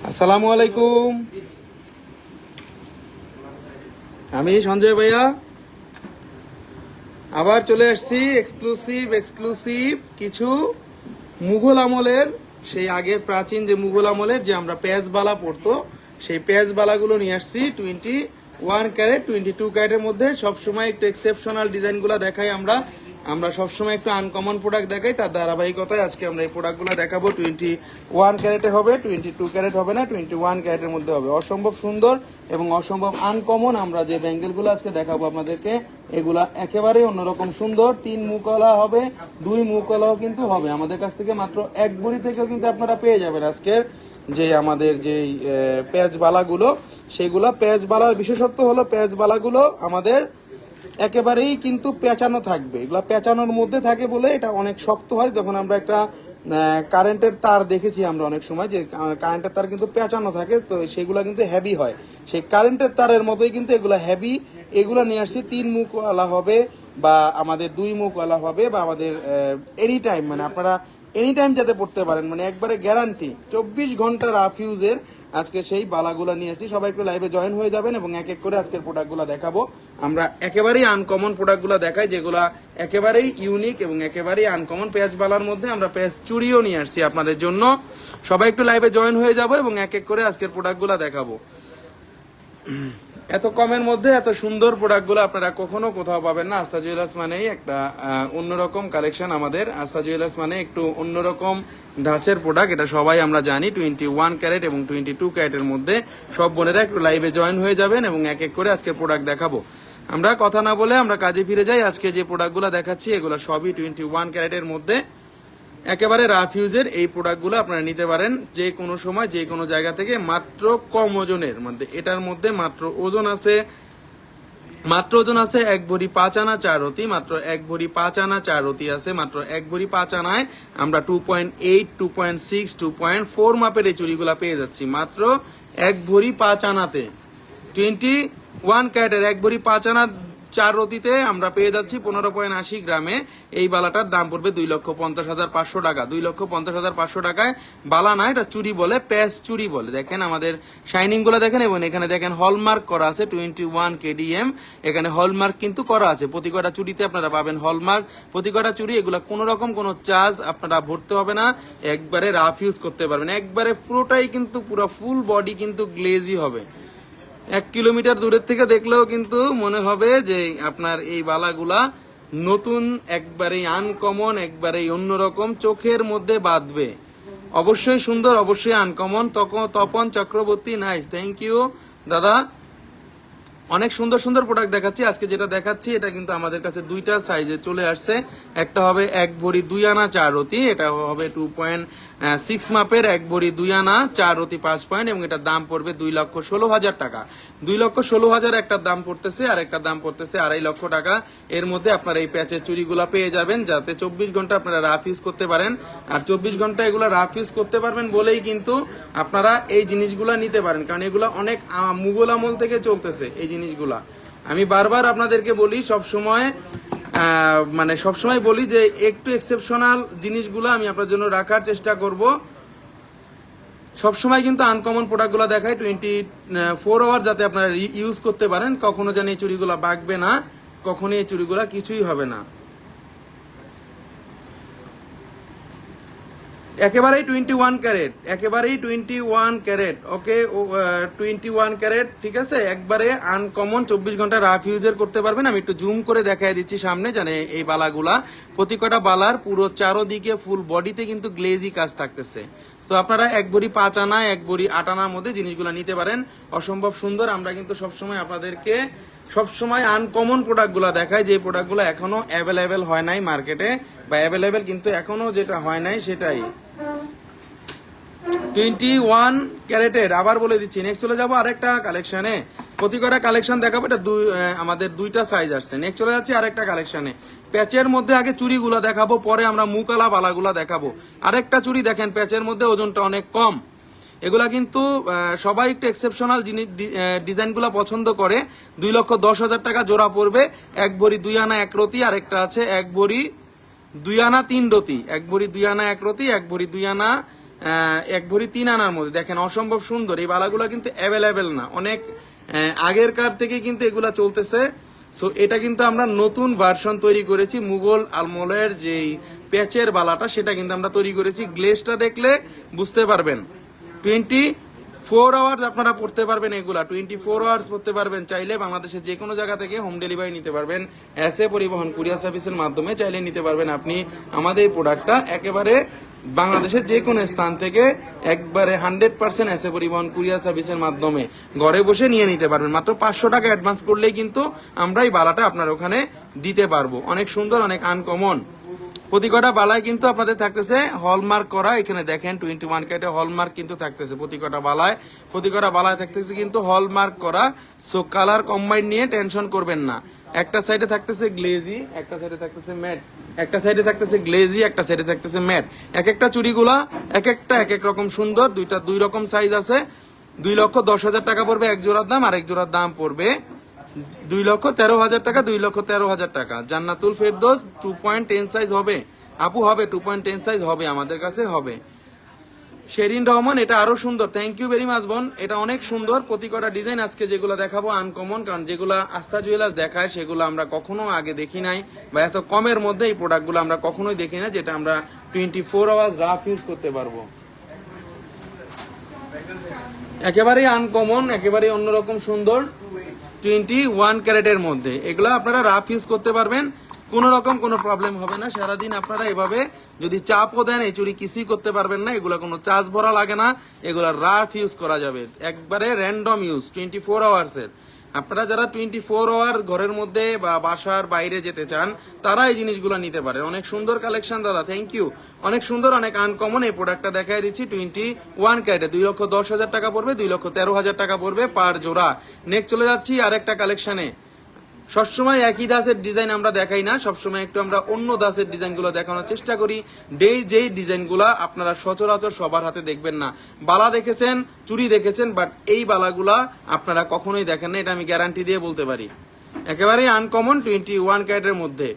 আসসালামু আলাইকুম, আমি সঞ্জয় ভাইয়া আবার চলে আসছি এক্সক্লুসিভ কিছু মুঘল আমলের, সেই আগের প্রাচীন যে মুঘল আমলের যে আমরা পেঁয়াজবালা পড়তো সেই পেঁয়াজবালাগুলো নিয়ে আসছি 21 ক্যারেট 22 ক্যারেটের মধ্যে। সবসময় একটু এক্সেপশনাল ডিজাইনগুলো দেখাই আমরা সবসময় একটু আনকমন প্রোডাক্ট দেখাই, তার ধারাবাহিকতায় আজকে আমরা এই প্রোডাক্টগুলো দেখাবো। 21 ক্যারেটে হবে, 22 ক্যারেট হবে না, 21 ক্যারেটের মধ্যে হবে। অসম্ভব সুন্দর এবং অসম্ভব আনকমন আমরা যে ব্যাঙ্গেলগুলো আজকে দেখাবো আপনাদেরকে, এগুলা একেবারে অন্যরকম সুন্দর। 3 মুখওয়ালা হবে, 2 মুখওয়ালাও কিন্তু হবে। আমাদের কাছ থেকে মাত্র 1 ভরি থেকেও কিন্তু আপনারা পেয়ে যাবেন আজকের যে আমাদের যে পেঁয়াজবালাগুলো, সেগুলো পেঁয়াজবালার বিশেষত্ব হলো পেঁয়াজবালাগুলো আমাদের একেবারেই কিন্তু পেঁচানো থাকবে। এগুলা পেঁচানোর মধ্যে থাকে বলে এটা অনেক শক্ত হয়। যখন আমরা একটা কারেন্টের তার দেখেছি আমরা অনেক সময় যে কারেন্টের তার কিন্তু পেঁচানো থাকে, তো সেগুলা কিন্তু হেভি হয়। সেই কারেন্টের তারের মতোই কিন্তু এগুলা হেভি। এগুলা নিয়ে আসছি 3 মুখওয়ালা হবে বা আমাদের 2 মুখওয়ালা হবে বা আমাদের এনি টাইম, মানে আপনারা এনি টাইম যাতে পড়তে পারেন, মানে একবারে গ্যারান্টি 24 ঘন্টা রাফ ইউজের আজকে সেই বালাগুলা নিয়ে আসছি। সবাই একটু লাইভে জয়েন হয়ে যাবেন এবং এক এক করে আজকের প্রোডাক্টগুলো দেখাবো। আমরা একেবারেই আনকমন প্রোডাক্টগুলো দেখাই, যেগুলা একেবারেই ইউনিক এবং একেবারেই আনকমন। পেঁয়াজ বালার মধ্যে আমরা পেঁয়াজ চুড়িও নিয়ে আসছি আপনাদের জন্য। সবাই একটু লাইভে জয়েন হয়ে যাবো এবং এক এক করে আজকের প্রোডাক্টগুলো দেখাবো। এত কমের মধ্যে এত সুন্দর প্রোডাক্টগুলো আপনারা কখনো কোথাও পাবেন না। আস্থা জুয়েলার্স মানেই একটা অন্যরকম কালেকশন। আমাদের আস্থা জুয়েলার্স মানে একটু অন্যরকম ধাঁচের প্রোডাক্ট, এটা সবাই আমরা জানি। 21 ক্যারেট এবং 22 ক্যারেটের মধ্যে সব বোনেরা একটু লাইভে জয়েন হয়ে যাবেন এবং এক এক করে আজকে প্রোডাক্ট দেখাবো। আমরা কথা না বলে আমরা কাজে ফিরে যাই। আজকে যে প্রোডাক্টগুলো দেখাচ্ছি এগুলো সবই 21 ক্যারেটের মধ্যে, একেবারে রাফ ইউজের। এই প্রোডাক্টগুলো আপনারা নিতে পারেন যে কোনো সময় যে কোনো জায়গা থেকে, মাত্র কম ওজনের মধ্যে। এটার মধ্যে মাত্র ওজন আছে 1 ভরি 5 আনা 4 রতি, মাত্র 1 ভরি 5 আনা 4 রতি আছে। মাত্র 1 ভরি 5 আনায় আমরা 2.8, 2.6, 2.4 মাপের এই চুড়িগুলা পেয়ে যাচ্ছি মাত্র 1 ভরি 5 আনাতে। 21 ক্যারেটের 1 ভরি 5 আনা 4 রতিতে আমরা পেয়ে যাচ্ছি 15.80 গ্রামে। এই বালাটার দাম পড়বে 2,50,500 টাকা। 2,50,500 টাকায় বালা না, এটা চুরি বলে, প্যাচ চুরি বলে। দেখেন আমাদের শাইনিং গুলো দেখেন এবং এখানে দেখেন হলমার্ক করা আছে 21 KDM। এখানে হলমার্ক কিন্তু করা আছে। প্রতি কটা চুরিতে আপনারা পাবেন হলমার্ক। প্রতি কটা চুরি, এগুলা কোন রকম কোনো চার্জ আপনারা ভরতে হবে না, একবারে রাফ ইউজ করতে পারবেন। একবারে পুরোটাই কিন্তু পুরো ফুল বডি কিন্তু গ্লেজি হবে। 1 কিলোমিটার দূরের থেকে দেখলেও কিন্তু মনে হবে যে আপনার এই বালাগুলা নতুন, একবারেই আনকমন, একবারেই অন্যরকম, চোখের মধ্যে বাঁধবে। অবশ্যই সুন্দর, অবশ্যই uncommon. Tapan Chakraborty, nice, thank you দাদা। অনেক সুন্দর সুন্দর প্রোডাক্ট দেখাচ্ছি আজকে। যেটা দেখাচ্ছি এটা কিন্তু আমাদের কাছে 2টা সাইজে চলে আসছে। একটা হবে 1 ভরি 2 আনা 4 রতি, এটা হবে 2.6 মাপের 1 ভরি 2 আনা 4 রতি 5 পয়েন্ট, এবং এটার দাম পড়বে 2,16,000 টাকা। 2,16,000 একটার দাম পড়তেছে, আর একটার দাম পড়তেছে 2.5 লক্ষ টাকা। এর মধ্যে আপনারা এই প্যাচের চুড়িগুলা পেয়ে যাবেন, যাতে 24 ঘন্টা আপনারা রাফ ইউজ করতে পারেন। আর 24 ঘন্টা এগুলো রাফ ইউজ করতে পারবেন বলেই কিন্তু আপনারা এই জিনিসগুলা নিতে পারেন, কারণ এগুলো অনেক মুঘল আমল থেকে চলতেছে এই জিনিসগুলা। আমি বারবার আপনাদেরকে বলি, সবসময় বলি যে একটু এক্সেপশনাল জিনিসগুলো আমি আপনার জন্য রাখার চেষ্টা করব। সবসময় কিন্তু আনকমন প্রোডাক্টগুলো দেখাই 24 আওয়ার, যাতে আপনারা ইউজ করতে পারেন। কখনো জানি এই চুড়িগুলো বাঁকবে না, কখনো এই চুড়িগুলো কিছুই হবে না। একেবারেই 21 ক্যারেট, একেবারেই 21 ক্যারেট, ওকে 21 ক্যারেট, ঠিক আছে। একবারে আনকমন, 24 ঘন্টা রাফ ইউজের করতে পারবেন। আমি একটু জুম করে দেখাই দিচ্ছি সামনে, জানে এই বালাগুলা প্রতি কটা বালার পুরো চারোদিকে ফুল বডিতে কিন্তু গ্লেজি কাজ থাকতেছে। তো আপনারা 1 ভরি 5 আনা 1 ভরি 8 আনার মধ্যে জিনিসগুলো নিতে পারেন। অসম্ভব সুন্দর। আমরা কিন্তু সবসময় আপনাদেরকে সবসময় আনকমন প্রোডাক্টগুলো দেখাই, যে প্রোডাক্টগুলো এখনো অ্যাভেলেবেল হয় নাই মার্কেটে, বা অ্যাভেলেবেল কিন্তু এখনো যেটা হয় নাই সেটাই। 21 ক্যারেটের আবার বলে দিচ্ছি। নেক্সট চলে যাবো আরেকটা কালেকশনে। প্রতি কটা কালেকশন দেখাবো। এটা আমাদের 2টা সাইজ আসছে। নেক্সট চলে যাচ্ছি আরেকটা কালেকশনে। প্যাচের মধ্যে আগে চুড়িগুলো দেখাবো, পরে আমরা মুকালা বালাগুলা দেখাবো। আরেকটা চুড়ি দেখেন, প্যাচের মধ্যে ওজনটা অনেক কম। এগুলা কিন্তু সবাই একটু এক্সেপশনাল ডিজাইনগুলো পছন্দ করে। 2,10,000 টাকা জোড়া পড়বে। 1 ভরি 2 আনা 1 রতি, আরেকটা আছে 1 ভরি 2 আনা 3 রতি। 1 ভরি 2 আনা 1 রতি, 1 ভরি 2 আনা এক ভরি 3 আনার মধ্যে। দেখেন অসম্ভব সুন্দর, এই বালাগুলা কিন্তু অ্যাভেলেবেল না, অনেক আগের কার থেকে কিন্তু এগুলা চলতেছে। সো এটা কিন্তু আমরা নতুন ভার্সন তৈরি করেছি, মুঘল আলমলের যেই প্যাচের বালাটা সেটা কিন্তু আমরা তৈরি করেছি। গ্লেজটা দেখলে বুঝতে পারবেন। 24 আওয়ার্স আপনারা পড়তে পারবেন, এগুলা 24 আওয়ার্স পড়তে পারবেন। চাইলে বাংলাদেশের যে কোনো জায়গা থেকে হোম ডেলিভারি নিতে পারবেন, এসএ পরিবহন কুরিয়ার সার্ভিসের মাধ্যমে চাইলে নিতে পারবেন আপনি আমাদের এই প্রোডাক্টটা। একেবারে বাংলাদেশের যে কোনো স্থান থেকে একবারে 100% এসএ পরিবহন কুরিয়ার সার্ভিসের মাধ্যমে ঘরে বসে নিয়ে নিতে পারবেন। মাত্র 500 টাকা অ্যাডভান্স করলেই কিন্তু আমরা এই বালাটা আপনার ওখানে দিতে পারবো। অনেক সুন্দর, অনেক আনকমন। প্রতি কটা বালায় কিন্তু আপনাদের থাকতেছে হলমার্ক করা। এখানে দেখেন 21 ক্যারেটে হলমার্ক কিন্তু থাকতেছে প্রতি কটা বালায় থাকতেছে কিন্তু হলমার্ক করা। সো কালার কম্বাইন নিয়ে টেনশন করবেন না। একটা সাইডে থাকতেছে গ্লেজি, একটা সাইডে থাকতেছে ম্যাট, একটা সাইডে থাকতেছে গ্লেজি, একটা সাইডে থাকতেছে ম্যাট। এক একটা চুড়িগুলা এক এক রকম সুন্দর। দুই রকম সাইজ আছে। 2,10,000 টাকা পড়বে এক জোড়ার দাম, আর এক জোড়ার দাম পড়বে 2,13,000 টাকা, 2,13,000 টাকা। জান্নাতুল ফেরদৌস 2.10 সাইজ হবে আপু, হবে 2.10 সাইজ হবে, আমাদের কাছে হবে। শেরিন রহমান, এটা আরো সুন্দর, থ্যাংক ইউ ভেরি মাচ বোন, এটা অনেক সুন্দর। প্রতি কটা ডিজাইন আজকে যেগুলো দেখাবো আনকমন, কারণ যেগুলো আস্থা জুয়েলার্স দেখায় সেগুলো আমরা কখনো আগে দেখি নাই, বা এত কমের মধ্যে এই প্রোডাক্টগুলো আমরা কখনোই দেখি না, যেটা আমরা 24 আওয়ার্স রাফ ইউজ করতে পারবো। একেবারেই আনকমন, একেবারেই অন্যরকম সুন্দর 21 ক্যারেটের মধ্যে। এগুলো আপনারা রাফ ইউজ করতে পারবেন, কোনো রকম কোনো প্রবলেম হবে না। সারাদিন আপনারা এভাবে যদি চাপও দেন এই চুরি কিছুই করতে পারবেন না। এগুলো কোনো চার্জ ভরা লাগে না, এগুলো রাফ ইউজ করা যাবে, একবারে র্যান্ডম ইউজ 24 আওয়ার্সের। আপনারা যারা 24 আওয়ার ঘরের মধ্যে বা বাসার বাইরে যেতে চান তারা এই জিনিসগুলো নিতে পারেন। অনেক সুন্দর কালেকশন দাদা, থ্যাংক ইউ। অনেক সুন্দর, অনেক আনকমন। এই প্রোডাক্টটা দেখাই দিচ্ছি 21 ক্যারেটে 2,10,000 টাকা পড়বে, 2,13,000 টাকা পড়বে পার জোড়া। নেক্সট চলে যাচ্ছি আরেকটা কালেকশনে। সবসময় একই দাসের ডিজাইন আমরা দেখাই না, সবসময় একটু আমরা অন্য দাসের ডিজাইনগুলো দেখানোর চেষ্টা করি। যেই ডিজাইনগুলো আপনারা সচরাচর সবার হাতে দেখবেন না। বালা দেখেছেন, চুড়ি দেখেছেন, বাট এই বালাগুলা আপনারা কখনোই দেখেন না, এটা আমি গ্যারান্টি দিয়ে বলতে পারি। একেবারেই আনকমন 21 ক্যারেটের মধ্যে।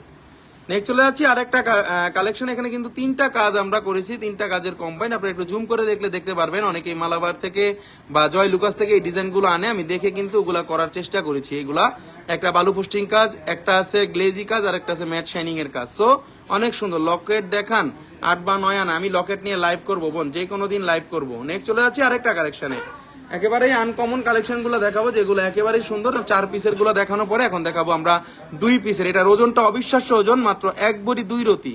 নেক্সট চলে যাচ্ছি আরেকটা কালেকশন। এখানে কিন্তু 3টা কাজ আমরা করেছি, 3টা কাজের কম্বাইন। আপনারা একটু জুম করে দেখলে দেখতে পারবেন। অনেকেই মালাবার থেকে বা জয় লুকাস থেকে এই ডিজাইনগুলো আনে, আমি দেখে কিন্তু ওগুলা করার চেষ্টা করেছি। এগুলা একটা বালু পোস্টিং কাজ, একটা আছে গ্লেজি কাজ, আর একটা আছে ম্যাট শাইনিং এর কাজ। সো অনেক সুন্দর। লকেট দেখান 8 বা 9 আনা, আমি লকেট নিয়ে লাইভ করবো বোন, যে কোনো দিন লাইভ করবো। নেক্সট চলে যাচ্ছি আরেকটা কালেকশনে। একেবারেই আনকমন কালেকশন গুলো দেখাবো, যেগুলো একেবারেই সুন্দর। 4 পিসের গুলো দেখানোর পরে এখন দেখাবো আমরা 2 পিসের। এটার ওজনটা অবিশ্বাস্য ওজন, মাত্র 1 ভরি 2 রতি,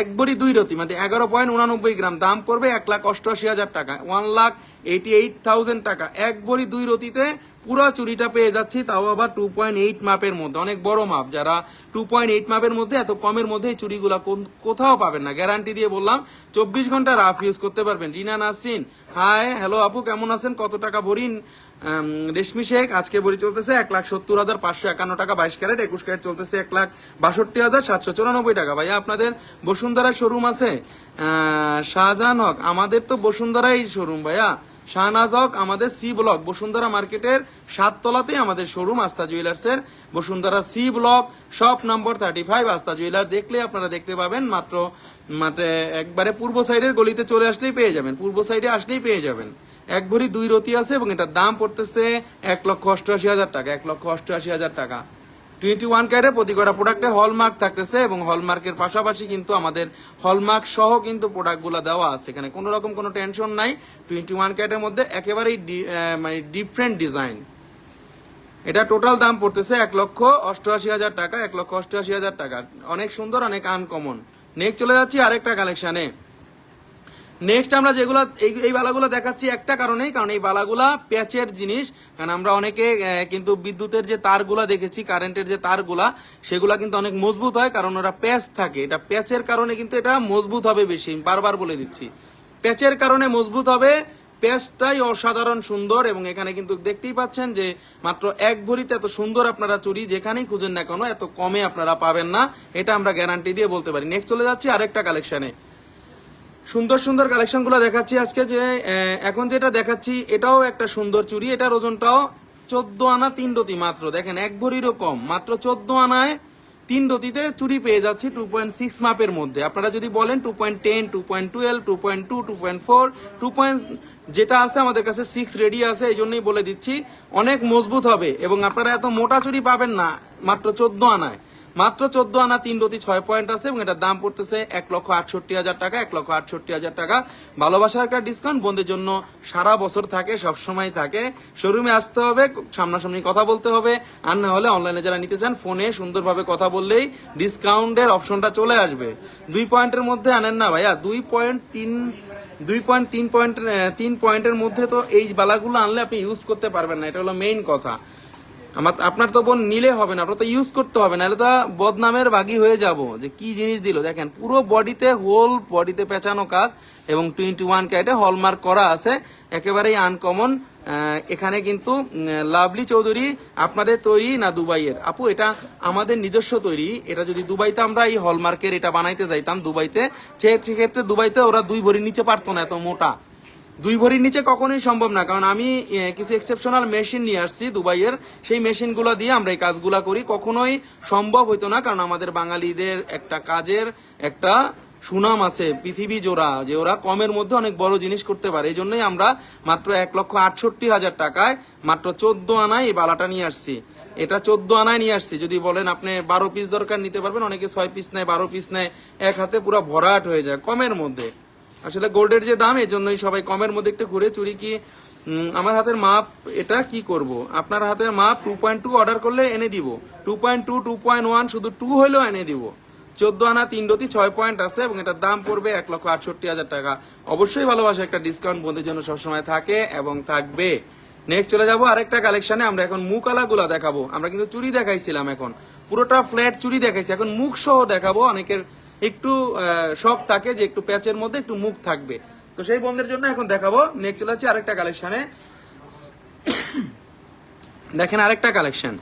1 ভরি 2 রতি মানে 11.89 গ্রাম। দাম পড়বে 1,88,000 টাকা, 1,88,000 টাকা। 1 ভরি 2 রতিতে পুরো চুরিটা পেয়ে যাচ্ছি, তাও আবার 2.8 মাপের মধ্যে, অনেক বড় মাপ। যারা 2.8 মাপের মধ্যে এত কমের মধ্যে এই চুরিগুলা কোথাও পাবেন না, গ্যারান্টি দিয়ে বললাম। 24 ঘন্টা রাফ ইউজ করতে পারবেন। রিনা নাসরিন, হাই হ্যালো আপু, কেমন আছেন? কত টাকা ভরি? রেশমি শেখ, আজকে ভরি চলতেছে 1,70,551 টাকা। 22 ক্যারেট 21 ক্যারেট চলতেছে 1,62,794 টাকা। ভাইয়া আপনাদের বসুন্ধরা শোরুম আছে? শাহজাহান হক, আমাদের তো বসুন্ধরাই শোরুম ভাইয়া। শাহনাজ হক, আমাদের সি ব্লক বসুন্ধরা মার্কেটের 7 তলাতেই আমাদের শোরুম আস্থা জুয়েলার্সের। Bashundhara C block shop number 35 Astha jeweller. দেখলে আপনারা দেখতে পাবেন, মাত্র একবারে পূর্ব সাইডের গলিতে চলে আসলেই পেয়ে যাবেন, পূর্ব সাইডে আসলেই পেয়ে যাবেন। 1 ভরি 2 রতি আছে এবং এটার দাম পড়তেছে 1,88,000 টাকা, 1,88,000 টাকা। 21 ক্যারেটে প্রতি কটা প্রোডাক্টে হলমার্ক থাকতেছে, এবং হলমার্কের পাশাপাশি কিন্তু আমাদের হলমার্ক সহ কিন্তু প্রোডাক্টগুলো দেওয়া আছে। এখানে কোনো রকম কোনো টেনশন নাই। 21 ক্যারেটের মধ্যে একেবারেই মানে ডিফারেন্ট ডিজাইন। এটা টোটাল দাম পড়তেছে 1,88,000 টাকা, 1,88,000 টাকা। অনেক সুন্দর, অনেক আনকমন। নেক্সট চলে যাচ্ছি আরেকটা কালেকশনে। নেক্সট আমরা যেগুলো এই বালাগুলো দেখাচ্ছি একটা কারণেই, কারণ এই বালাগুলা প্যাচের জিনিস। কারণ আমরা অনেকে কিন্তু বিদ্যুতের যে তারগুলা দেখেছি, কারেন্টের যে তারগুলা, সেগুলা কিন্তু অনেক মজবুত হয়, কারণ ওরা প্যাচ থাকে। এটা প্যাচের কারণে কিন্তু এটা মজবুত হবে বেশি, বারবার বলে দিচ্ছি, প্যাচের কারণে মজবুত হবে। প্যাচটাই অসাধারণ সুন্দর, এবং এখানে কিন্তু দেখতেই পাচ্ছেন যে মাত্র 1 ভরিতে এত সুন্দর আপনারা চুরি যেখানেই খুঁজেন না কেন এত কমে আপনারা পাবেন না, এটা আমরা গ্যারান্টি দিয়ে বলতে পারি। নেক্সট চলে যাচ্ছি আরেকটা কালেকশনে। সুন্দর সুন্দর কালেকশন গুলো দেখাচ্ছি আজকে। যে এখন যেটা দেখাচ্ছি এটাও একটা সুন্দর চুড়ি, এটার ওজনটাও 14 আনা 3 রতি মাত্র। দেখেন 1 ভরিরও কম, মাত্র 14 আনায় তিন রতিতে চুরি পেয়ে যাচ্ছি 2.6 মাপের মধ্যে। আপনারা যদি বলেন 2.10, 2.12, 2.2, 2.4, 2. যেটা আছে আমাদের কাছে 6 রেডি আছে, এই জন্যই বলে দিচ্ছি অনেক মজবুত হবে এবং আপনারা এত মোটা চুরি পাবেন না মাত্র 14 আনায়। মাত্র 14 আনা 3 রতি 6 পয়েন্ট আছে এবং এটার দাম পড়তেছে 1,68,000 টাকা। 1,68,000 টাকা। ভালোবাসার একটা ডিসকাউন্ট বন্ধুদের জন্য সারা বছর থাকে, সব সময় থাকে। শোরুমে আসতে হবে, সামনাসামনি কথা বলতে হবে, আর না হলে অনলাইনে যারা নিতে চান ফোনে সুন্দরভাবে কথা বললেই ডিসকাউন্টের অপশনটা চলে আসবে। 2 পয়েন্টের মধ্যে আনেন না ভাইয়া, 3 পয়েন্টের মধ্যে তো এই বালাগুলো আনলে আপনি ইউজ করতে পারবেন না, এটা হলো মেইন কথা। আপনার তো বোন নিলে হবে না, আপনার তো ইউজ করতে হবে, নাহলে তো বদনামের ভাগী হয়ে যাব যে কি জিনিস দিল। দেখেন পুরো বডিতে, হোল বডিতে পেঁচানো কাজ এবং 21 ক্যারেটে হলমার্ক করা আছে, একেবারেই আনকমন। এখানে কিন্তু লাভলি চৌধুরী আপনাদের তৈরি না দুবাইয়ের? আপু এটা আমাদের নিজস্ব তৈরি। এটা যদি দুবাইতে আমরা এই হলমার্কের এটা বানাইতে যাইতাম দুবাইতে, সেক্ষেত্রে দুবাইতে ওরা 2 ভরির নিচে পারতো না, এত মোটা 2 ভরির নিচে কখনোই সম্ভব না। কারণ আমি কিছু এক্সেপশনাল মেশিন নিয়ে আসছি দুবাইয়ের, সেই মেশিনগুলো দিয়ে আমরা এই কাজগুলা করি। কখনোই সম্ভব হইতো না, কারণ আমাদের বাঙালিদের একটা কাজের একটা সুনাম আছে পৃথিবী জোড়া, যে ওরা কমের মধ্যে অনেক বড় জিনিস করতে পারে। এই জন্যই আমরা মাত্র 1,68,000 টাকায় মাত্র 14 আনায় এই বালাটা নিয়ে আসছি। এটা 14 আনায় নিয়ে আসছি। যদি বলেন আপনি 12 পিস দরকার নিতে পারবেন, অনেকে 6 পিস নেয়, 12 পিস নেয়, এক হাতে পুরো ভরাট হয়ে যায় কমের মধ্যে। আসলে গোল্ডের যে দাম, এই জন্যই সবাই কমের মধ্যে একটু ঘুরে চুরি। কি আমার হাতের মাপ, এটা কি করব? আপনার হাতের মাপ 2.2 অর্ডার করলে এনে দিব, 2.2, 2.1, শুধু 2 হলেও এনে দিব। 14 আনা 3 রতি 6 পয়েন্ট আছে এবং এটার দাম পড়বে 1,68,000 টাকা। অবশ্যই ভালোবাসা একটা ডিসকাউন্ট বন্ধুদের জন্য সবসময় থাকে এবং থাকবে। নেক্সট চলে যাবো আরেকটা কালেকশনে। আমরা এখন মুকালা গুলা দেখাবো। আমরা কিন্তু চুরি দেখাইছিলাম, এখন পুরোটা ফ্ল্যাট চুরি দেখাইছি, এখন মুখ সহ দেখাবো। অনেকের একটু শখ থাকে যে একটু প্যাচের মধ্যে একটু মুখ থাকবে, তো সেই বন্ধের জন্য এখন দেখাবো। নেক্সট চলে যাচ্ছে আরেকটা কালেকশনে। দেখেন আরেকটা কালেকশন,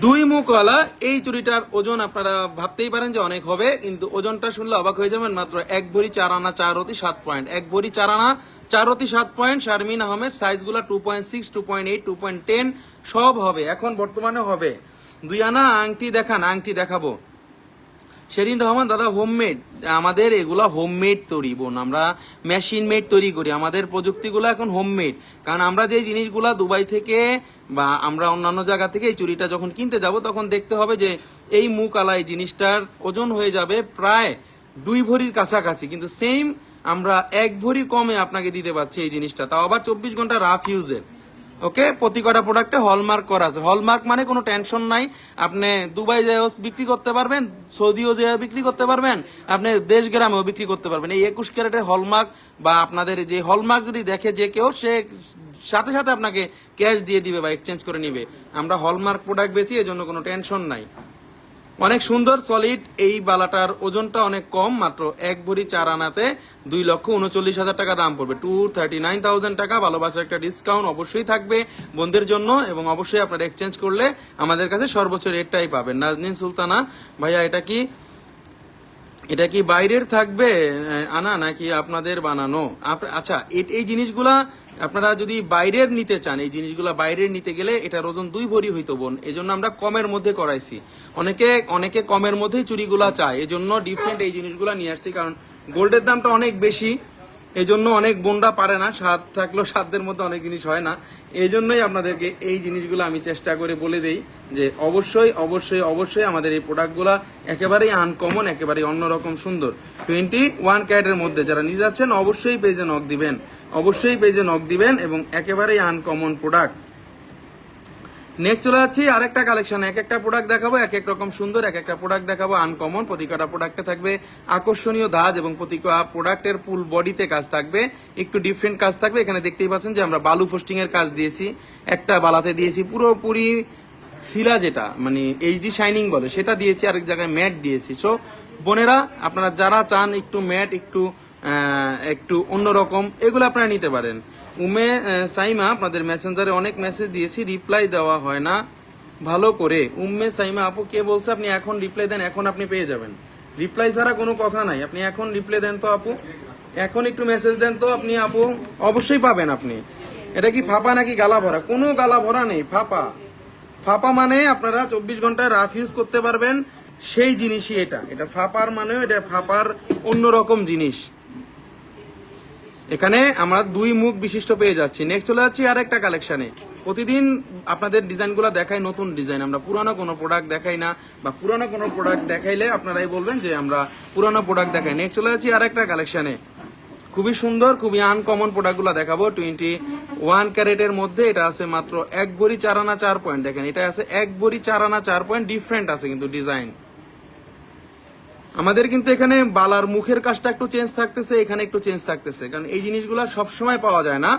2 মুখওয়ালা। এই চুড়িটার ওজন আপনারা ভাবতেই পারেন যে অনেক হবে, কিন্তু ওজনটা শুনলে অবাক হয়ে যাবেন। মাত্র 1 ভরি 4 আনা 4 রতি 7 পয়েন্ট। 1 ভরি 4 আনা 4 রতি 7 পয়েন্ট। শারমিন আহমেদ। সাইজগুলা 2.6, 2.8, 2.10 সব হবে, এখন বর্তমানে হবে। 2 আনা আংটি দেখান, আংটি দেখাবো। শেরিন রহমান দাদা, হোমমেড আমাদের এগুলা হোমমেড তৈরি বোন, আমরা মেশিন মেড তৈরি করি। আমাদের প্রযুক্তিগুলো এখন হোমমেড, কারণ আমরা যে জিনিসগুলা দুবাই থেকে বা আমরা অন্যান্য জায়গা থেকে এই চুরিটা যখন কিনতে যাব, তখন দেখতে হবে যে এই মুখ আলাই জিনিসটার ওজন হয়ে যাবে প্রায় 2 ভরির কাছাকাছি, কিন্তু সেম আমরা 1 ভরি কমে আপনাকে দিতে পারছি এই জিনিসটা, তাও আবার 24 ঘন্টা রাফ ইউজের। ওকে, প্রতি কটা প্রোডাক্টে হলমার্ক করা আছে। হলমার্ক মানে কোনো টেনশন নাই, আপনি দুবাই যেও বিক্রি করতে পারবেন, সৌদিও যেও বিক্রি করতে পারবেন, আপনি দেশ গ্রামেও বিক্রি করতে পারবেন। এই 21 ক্যারেটের হলমার্ক বা আপনাদের যে হলমার্ক যদি দেখে যে কেউ, সে সাথে সাথে আপনাকে ক্যাশ দিয়ে দিবে বা এক্সচেঞ্জ করে নিবে। আমরা হলমার্ক প্রোডাক্ট বেচি, এজন্য কোনো টেনশন নাই। অনেক সুন্দর সলিড। এই বালাটার ওজনটা অনেক কম, মাত্র 1 ভরি 4 আনাতে 2,39,000 টাকা দাম পড়বে, 239,000 টাকা। ভালোবাসার একটা ডিসকাউন্ট অবশ্যই থাকবে বন্ধুদের জন্য, এবং অবশ্যই আপনারা এক্সচেঞ্জ করলে আমাদের কাছে সর্বোচ্চ রেটটাই পাবেন। নাজনীন সুলতানা, ভাইয়া এটা কি বাইরের থাকবে আনা নাকি আপনাদের বানানো? আচ্ছা, এই জিনিসগুলা আপনারা যদি বাইরের নিতে চান, এই জিনিসগুলা বাইরের নিতে গেলে এটার ওজন 2 ভরি হইতো বোন, এজন্য আমরা কমের মধ্যে করাইছি। অনেকে কমের মধ্যেই চুরিগুলা চায়, এজন্য ডিফারেন্ট এই জিনিসগুলা নিয়ে আসছি। কারণ গোল্ডের দামটা অনেক বেশি, এই জন্য অনেক বোনরা পারে না, স্বাদ থাকলেও সাধ্যের মধ্যে অনেক জিনিস হয় না। এই জন্যই আপনাদেরকে এই জিনিসগুলো আমি চেষ্টা করে বলে দেই যে অবশ্যই অবশ্যই অবশ্যই আমাদের এই প্রোডাক্টগুলো একেবারেই আনকমন, একেবারেই অন্যরকম সুন্দর। 21 ক্যারেটের মধ্যে যারা নিয়ে যাচ্ছেন অবশ্যই পেজে নক দিবেন, অবশ্যই পেজে নক দিবেন, এবং একেবারেই আনকমন প্রোডাক্ট। নেক্সট চলে যাচ্ছি আরেকটা কালেকশন। এক একটা প্রোডাক্ট দেখাবো এক এক রকম সুন্দর, এক একটা প্রোডাক্ট দেখাবো আনকমন। প্রতিটা প্রোডাক্টে থাকবে আকর্ষণীয় ধাজ এবং প্রতিটা প্রোডাক্টের ফুল বডিতে কাজ থাকবে, একটু ডিফারেন্ট কাজ থাকবে। এখানে দেখতেই পাচ্ছেন যে আমরা বালু পোস্টিং এর কাজ দিয়েছি, একটা বালাতে দিয়েছি পুরোপুরি শিলা, যেটা মানে এইচডি শাইনিং বলে, সেটা দিয়েছি। আরেক জায়গায় ম্যাট দিয়েছি। সো বোনেরা, আপনারা যারা চান একটু ম্যাট, একটু অন্যরকম, এগুলো আপনারা নিতে পারেন। উমে সাইমা, আপনাদের মেসেঞ্জারে অনেক মেসেজ দিয়েছি, রিপ্লাই দেওয়া হয় না ভালো করে। উম্মে সাইমা আপু, কে বলছে আপনি এখন রিপ্লাই দেন? এখন আপনি পেয়ে যাবেন, রিপ্লাই ছাড়া কোনো কথা নাই। আপনি এখন রিপ্লাই দেন তো আপু, এখন একটু মেসেজ দেন তো আপনি আপু, অবশ্যই পাবেন আপনি। এটা কি ফাঁপা নাকি গালা ভরা? কোনো গালা ভরা নেই, ফাঁপা। ফাপা মানে আপনারা 24 ঘন্টায় রাফ ইউজ করতে পারবেন, সেই জিনিসই এটা ফাপার মানে এটা ফাপার অন্যরকম জিনিস। এখানে আমরা 2 মুখ বিশিষ্ট পেয়ে যাচ্ছি। নেক্সট চলে যাচ্ছি আরেকটা কালেকশনে। প্রতিদিন আপনাদের ডিজাইনগুলো দেখাই নতুন ডিজাইন, আমরা পুরানো কোনো প্রোডাক্ট দেখাই না, বা পুরানো কোনো প্রোডাক্ট দেখাইলে আপনারাই বলবেন যে আমরা পুরানো প্রোডাক্ট দেখাই। নেক্সট চলে যাচ্ছি আরেকটা কালেকশনে। খুবই সুন্দর, খুবই আনকমন প্রোডাক্টগুলো দেখাবো। 21 ক্যারেটের মধ্যে এটা আছে মাত্র 1 ভরি 4 আনা 4 পয়েন্ট। দেখেন এটা আছে 1 ভরি 4 আনা 4 পয়েন্ট, ডিফারেন্ট আছে কিন্তু ডিজাইন। আমাদের কিন্তু এখানে বালার মুখের কাজটা একটু চেঞ্জ থাকতেছে, এখানে একটু চেঞ্জ থাকতেছে, কারণ এই জিনিসগুলো সবসময় পাওয়া যায় না।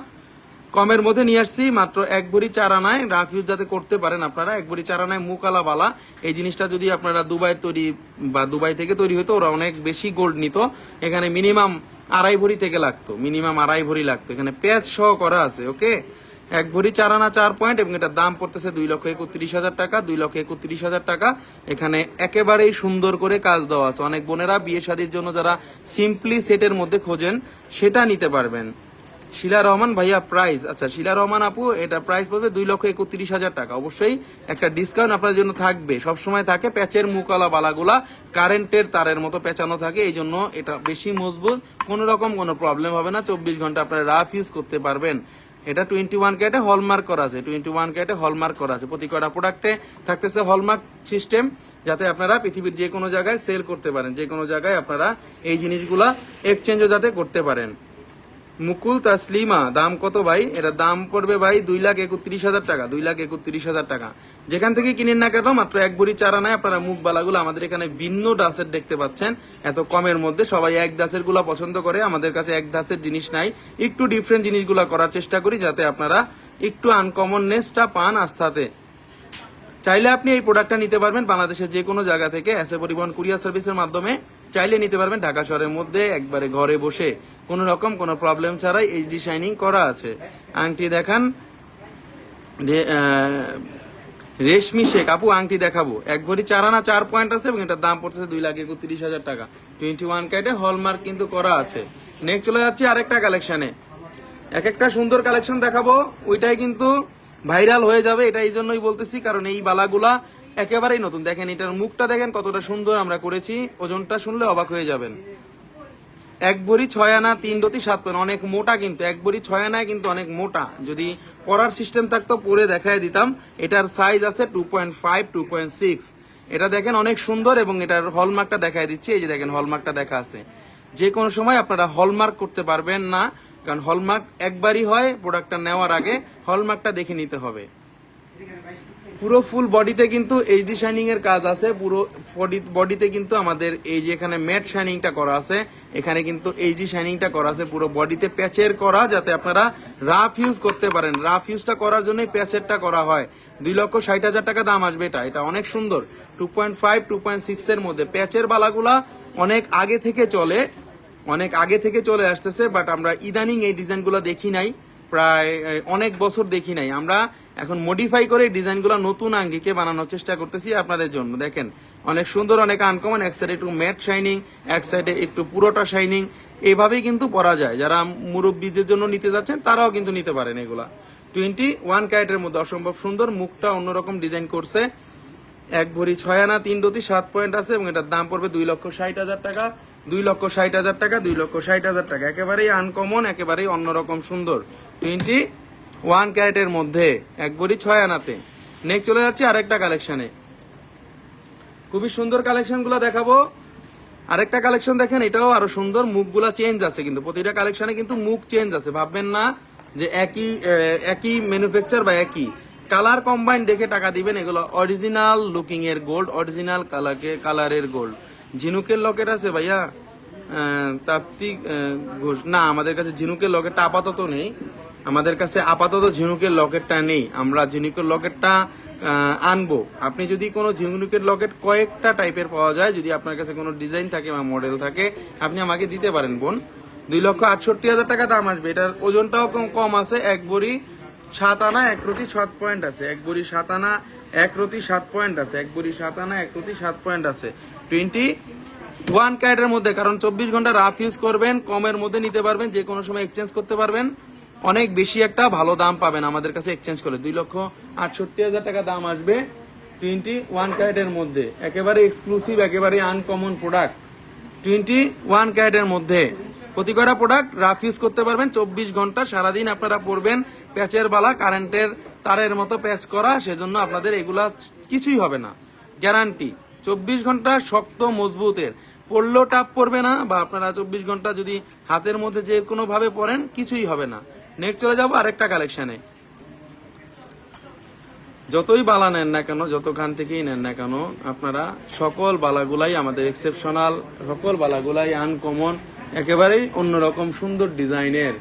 কমের মধ্যে নিয়ে আসছি মাত্র 1 ভরি 4 আনায়, রাফ ইউজ যাতে করতে পারেন আপনারা। 1 ভরি 4 আনায় মুকালা বালা, এই জিনিসটা যদি আপনারা দুবাই তৈরি বা দুবাই থেকে তৈরি হতো, ওরা অনেক বেশি গোল্ড নিত। এখানে মিনিমাম 2.5 ভরি থেকে লাগতো, মিনিমাম 2.5 ভরি লাগতো। এখানে প্যাচ সহ করা আছে। ওকে, 1 ভরি 4 আনা 4 পয়েন্ট, এবং এটার দাম পড়তেছে 2,31,000 টাকা, 2,31,000 টাকা। এখানে একেবারেই সুন্দর করে কাজ দেওয়া আছে। অনেক বোনেরা বিয়ে শাদীর জন্য যারা সিম্পলি সেটের মধ্যে খোঁজেন, সেটা নিতে পারবেন। শিলা রহমান ভাইয়া প্রাইস, আচ্ছা শিলা রহমান আপু, এটা প্রাইস পড়বে 2,31,000 টাকা। অবশ্যই একটা ডিসকাউন্ট আপনার জন্য থাকবে, সবসময় থাকে। প্যাচের মুকালা বালাগুলা কারেন্টের তারের মতো পেঁচানো থাকে, এই জন্য এটা বেশি মজবুত, কোনো রকম কোনো প্রবলেম হবে না। 24 ঘন্টা আপনারা রাফ ইউজ করতে পারবেন। এটা 21 ক্যারেটে হলমার্ক করা আছে, 21 ক্যারেটে হলমার্ক করা আছে। প্রতি কটা প্রোডাক্টে থাকতেছে হলমার্ক সিস্টেম, যাতে আপনারা পৃথিবীর যে কোনো জায়গায় সেল করতে পারেন, যে কোনো জায়গায় আপনারা এই জিনিসগুলা এক্সচেঞ্জও যাতে করতে পারেন। মুকুল তাসলিমা, দাম কত ভাই? এটার দাম পড়বে ভাই 2,31,000 টাকা, 2,31,000 টাকা। যেখান থেকে কিনেন না কেন, মাত্র 1 ভরি 4 আনায় আপনারা মুখ বালাগুলো আমাদের এখানে ভিন্ন দাসের দেখতে পাচ্ছেন, এত কমের মধ্যে। সবাই এক দাসের গুলা পছন্দ করে, আমাদের কাছে এক দাসের জিনিস নাই, একটু ডিফারেন্ট জিনিসগুলা করার চেষ্টা করি, যাতে আপনারা একটু আনকমননেসটা পান আস্থাতে। চাইলে আপনি এই প্রোডাক্টটা নিতে পারবেন বাংলাদেশের যে কোনো জায়গা থেকে, এসএ পরিবহন কুরিয়ার সার্ভিসের মাধ্যমে চাইলে নিতে পারবেন। ঢাকা শহরের মধ্যে একবারে ঘরে বসে কোনো রকম কোনো প্রবলেম ছাড়াই এইচডি শাইনিং করা আছে। আংটি দেখান, রেশমি শেখ আপু আংটি দেখাবো। 1 ভরি 4 আনা 4 পয়েন্ট আছে, এবং এটার দাম পড়ছে 2,31,000 টাকা। 21 ক্যারেটে হলমার্ক কিন্তু করা আছে। নেক্সট চলে যাচ্ছি আরেকটা কালেকশনে। এক একটা সুন্দর কালেকশন দেখাবো, ওইটাই কিন্তু ভাইরাল হয়ে যাবে। এটা এই জন্যই বলতেছি, কারণ এই বালাগুলা একেবারেই নতুন। দেখেন এটার মুখটা দেখেন কতটা সুন্দর আমরা করেছি, ওজনটা শুনলে অবাক হয়ে যাবেন। 1 ভরি 6 আনা 3 রতি 7 পয়েন্ট, অনেক মোটা কিন্তু। 1 ভরি 6 আনায় কিন্তু অনেক মোটা। যদি পরার সিস্টেম থাকতো পরে দেখায় দিতাম। এটার সাইজ আছে 2.5 2.6। এটা দেখেন অনেক সুন্দর, এবং এটার হলমার্কটা দেখায় দিচ্ছি। এই যে দেখেন হলমার্কটা দেখা আছে। যে কোনো সময় আপনারা হলমার্ক করতে পারবেন না, কারণ হলমার্ক একবারই হয়, প্রোডাক্টটা নেওয়ার আগে হলমার্কটা দেখে নিতে হবে। পুরো ফুল বডিতে কিন্তু এইচডি শাইনিং এর কাজ আছে। পুরো বডিতে কিন্তু আমাদের এই যে এখানে ম্যাট শাইনিংটা করা আছে, এখানে কিন্তু এইচডি শাইনিংটা করা আছে। পুরো বডিতে প্যাচের করা, যাতে আপনারা রাফ ইউজ করতে পারেন। রাফ ইউজটা করার জন্যই প্যাচেরটা করা হয়। 2,60,000 টাকা দাম আসবে এটা। এটা অনেক সুন্দর, 2.5 2.6 এর মধ্যে। প্যাচের বালাগুলা অনেক আগে থেকে চলে, অনেক আগে থেকে চলে আসতেছে, বাট আমরা ইদানিং এই ডিজাইনগুলো দেখি নাই, প্রায় অনেক বছর দেখি নাই। আমরা এখন মডিফাই করে ডিজাইনগুলো নতুন আঙ্গিকে বানানোর চেষ্টা করতেছি আপনাদের জন্য। দেখেন অনেক সুন্দর, অনেক আনকমন। এক সাইডে একটু ম্যাট শাইনিং, এক সাইডে একটু পুরোটা শাইনিং, এইভাবেই কিন্তু পরা যায়। যারা মুরব্বীদের জন্য নিতে যাচ্ছেন তারাও কিন্তু নিতে পারেন এগুলা। 21 ক্যারেটের মধ্যে অসম্ভব সুন্দর, মুখটা অন্যরকম ডিজাইন করছে। 1 ভরি 6 আনা 3 রতি 7 পয়েন্ট আছে, এবং এটার দাম পড়বে 2,60,000 টাকা, 2,60,000 টাকা, 2,60,000 টাকা। একেবারেই আনকমন, একেবারেই অন্যরকম সুন্দর। 21 ক্যারেটের মধ্যে 1 ভরি 6 আনাতে। নেক্সট চলে যাচ্ছি আরেকটা কালেকশনে। খুবই সুন্দর কালেকশনগুলো দেখাবো। আরেকটা কালেকশন দেখেন, এটাও আরো সুন্দর। মুখগুলা চেঞ্জ আছে কিন্তু, প্রতিটা কালেকশনে কিন্তু মুখ চেঞ্জ আছে। ভাববেন না যে একই ম্যানুফ্যাকচার বা একই কালার কম্বাইন দেখে টাকা দিবেন। এগুলো অরিজিনাল লুকিং এর গোল্ড, অরিজিনাল কালারের গোল্ড। ঝিনুকের লকেট আছে ভাইয়া? তাপ্তি ঘোষ, না আমাদের কাছে ঝিনুকের লকেটটা আপাতত নেই। আমাদের কাছে আপাতত ঝিনুকের লকেটটা নেই। আমরা ঝিনুকের লকেটটা আনবো। আপনি যদি কোনো ঝিনুকের লকেট কয়েকটা টাইপের পাওয়া যায়, যদি আপনার কাছে কোনো ডিজাইন থাকে বা মডেল থাকে, আপনি আমাকে দিতে পারেন বোন। 2,68,000 টাকা দাম আসবে। এটার ওজনটাও কম আছে। 1 ভরি 7 আনা 1 রতি 7 পয়েন্ট আছে। 1 ভরি 7 আনা 1 রতি 7 পয়েন্ট আছে। 1 ভরি 7 আনা 1 রতি 7 পয়েন্ট আছে। 21 ক্যারেটের মধ্যে, কারণ 24 ঘন্টা রাফ ইউজ করবেন, কমের মধ্যে নিতে পারবেন, যে কোনো সময় এক্সচেঞ্জ করতে পারবেন। অনেক বেশি একটা ভালো দাম পাবেন আমাদের কাছে এক্সচেঞ্জ করলে। 2,68,000 টাকা দাম আসবে 21 ক্যারেটের মধ্যে, একেবারে এক্সক্লুসিভ, একেবারে আনকমন প্রোডাক্ট। 21 ক্যারেটের মধ্যে প্রতি কয়টা প্রোডাক্ট রাফ ইউজ করতে পারবেন 24 ঘন্টা সারাদিন আপনারা পরবেন। প্যাচের বালা, কারেন্টের তারের মতো প্যাচ করা, সেজন্য আপনাদের এগুলা কিছুই হবে না, গ্যারান্টি। 24 ঘন্টা শক্ত মজবুতের, পড়লেও টাপ পড়বে না, বা আপনারা 24 ঘন্টা যদি হাতের মধ্যে যে কোনো ভাবে পরেন কিছুই হবে না। নেক্সট চলে যাবো আরেকটা কালেকশনে। যতই বালা নেন না কেন, যতখান থেকেই নেন না কেন, আপনারা সকল বালাগুলাই আমাদের এক্সেপশনাল, সকল বালাগুলাই আনকমন, একেবারেই অন্যরকম সুন্দর ডিজাইনের।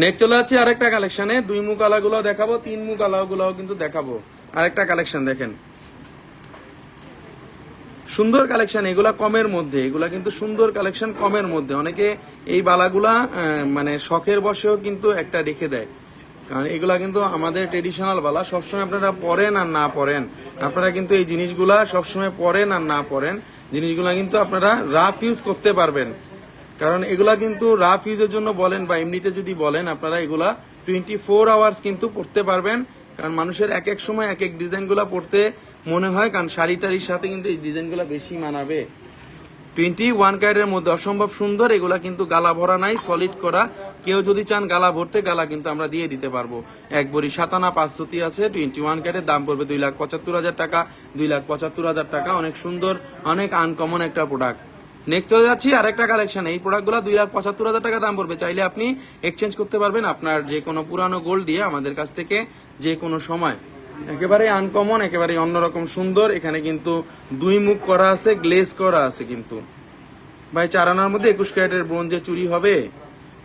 নেক্সট চলে যাচ্ছে আরেকটা কালেকশনে। 2 মুখ আলাগুলো দেখাবো, 3 মুখ আলাগুলোও কিন্তু দেখাবো। আরেকটা কালেকশন দেখেন, সুন্দর কালেকশন, এগুলা কমের মধ্যে, এগুলা কিন্তু সুন্দর কালেকশন কমের মধ্যে। অনেকে এই বালাগুলা মানে শখের বসেও কিন্তু একটা রেখে দেয়, কারণ এগুলা কিন্তু আমাদের ট্রেডিশনাল বালা। সবসময় আপনারা পরেন আর না পরেন, আপনারা কিন্তু এই জিনিসগুলা সবসময় পরেন আর না পরেন, জিনিসগুলা কিন্তু আপনারা রাফ ইউজ করতে পারবেন। কারণ এগুলা কিন্তু রাফ ইউজের জন্য বলেন বা এমনিতে যদি বলেন, আপনারা এগুলা 24 আওয়ার্স কিন্তু পড়তে পারবেন। কারণ মানুষের এক এক সময় এক এক ডিজাইনগুলা পড়তে মনে হয়, কারণ শাড়ি টাড়ির সাথে কিন্তু এই ডিজাইনগুলা বেশি মানাবে। 21 ক্যারেটের মধ্যে অসম্ভব সুন্দর, এগুলা কিন্তু গালা ভরা নাই, সলিড করা। কেউ যদি চান গালা ভরতে, গালা কিন্তু আমরা দিয়ে দিতে পারবো। এক ভরি 7 আনা 5 সুতি আছে, 21 ক্যারেটের দাম পড়বে 2,75,000 টাকা। 2,75,000 টাকা, অনেক সুন্দর, অনেক আনকমন একটা প্রোডাক্ট। নেক্সট চলে যাচ্ছি আরেকটা কালেকশন। এই প্রোডাক্টগুলো 2,75,000 টাকা দাম পড়বে। চাইলে আপনি এক্সচেঞ্জ করতে পারবেন আপনার যে কোনো পুরানো গোল্ড দিয়ে আমাদের কাছ থেকে যে কোনো সময়। একেবারে আনকমন, একেবারে অন্যরকম সুন্দর। এখানে কিন্তু 2 মুখ করা আছে, গ্লেজ করা আছে। কিন্তু ভাই 4 আনার মধ্যে 21 ক্যারেটের ব্রোঞ্জের চুড়ি হবে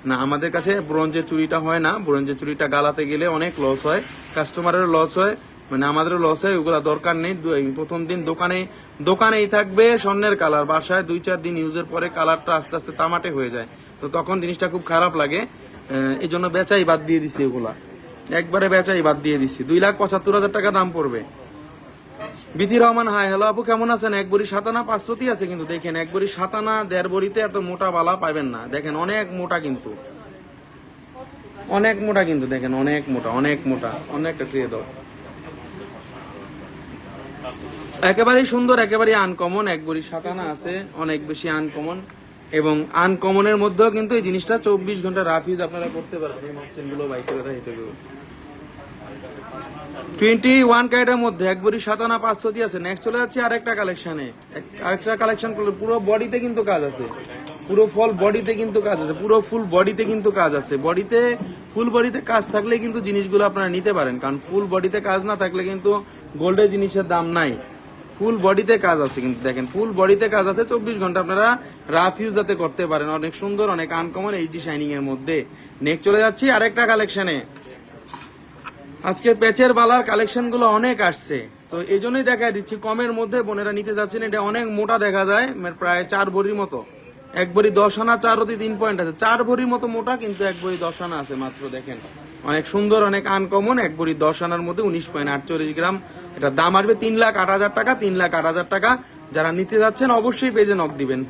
না, আমাদের কাছে ব্রোঞ্জের চুড়িটা হয় না। ব্রোঞ্জের চুড়িটা গালাতে গেলে অনেক লস হয়, কাস্টমারেরও লস হয়, মানে আমাদেরও লস হয়। ওগুলা দরকার নেই। প্রথম দিন দোকানেই থাকবে স্বর্ণের কালার, বাসায় 2-4 দিন ইউজের পরে কালারটা আস্তে আস্তে তামাটে হয়ে যায়, তো তখন জিনিসটা খুব খারাপ লাগে। এই জন্য বেচাই বাদ দিয়ে দিছি, ওগুলা একবারে বেচাই বাদ দিয়ে দিছি। 2,75,000 টাকা দাম পড়বে। বিথি রহমান, হাই হ্যালো আপু, কেমন আছেন? 1 ভরি 7 আনা 5 সুতি আছে, কিন্তু দেখেন 1 ভরি 7 আনা 1.5 ভরিতে এত মোটা বালা পাবেন না। দেখেন অনেক মোটা, কিন্তু অনেক মোটা, কিন্তু দেখেন অনেক মোটা, অনেক মোটা, অনেকটা ট্রে দাও। একেবারেই সুন্দর, একেবারেই আনকমন। 1 ভরি 7 আনা আছে, অনেক বেশি আনকমন। এবং আনকমনের মধ্যেও কিন্তু এই জিনিসটা 24 ঘন্টা রাফ ইউজ আপনারা করতে পারবেন। এই মকচেন গুলো বাইক করে দেয় 21 ক্যারেটের মধ্যে 1 ভরি 7 আনা 500 দিয়ে আছে। নেক্সট চলে যাচ্ছে আরেকটা কালেকশনে। আরেকটা কালেকশন করলে পুরো বডিতে কিন্তু কাজ আছে, পুরো ফল বডিতে কিন্তু কাজ আছে, পুরো ফুল বডিতে কিন্তু কাজ আছে। বডিতে ফুল বডিতে কাজ থাকলে কিন্তু জিনিসগুলো আপনারা নিতে পারেন, কারণ ফুল বডিতে কাজ না থাকলে কিন্তু গোল্ডের জিনিসের দাম নাই। ফুল বডিতে কাজ আছে, কিন্তু দেখেন ফুল বডিতে কাজ আছে। 24 ঘন্টা আপনারা রাফ ইউজ যাতে করতে পারেন। অনেক সুন্দর, অনেক আনকমন, এইচডি শাইনিং এর মধ্যে। নেক্সট চলে যাচ্ছি আরেকটা কালেকশনে। আজকে প্যাচের বালার কালেকশন গুলো অনেক আসছে, তো এই জন্যই দেখা দিচ্ছি কমের মধ্যে। বোনেরা নিতে যাচ্ছেন, এটা অনেক মোটা দেখা যায়, প্রায় 4 ভরির মতো। 1 ভরি 10 আনা 4 অতি 3 পয়েন্ট আছে, 4 ভরির মতো মোটা, কিন্তু 1 ভরি 10 আনা আছে মাত্র। দেখেন অনেক সুন্দর, অনেক আনকমন। 1 ভরি 10 আনার মধ্যে 19.48 গ্রাম। এটা দাম আসবে 3,08,000 টাকা। 3,08,000 টাকা। যারা নিতে যাচ্ছেন অবশ্যই পেজে নক দিবেন।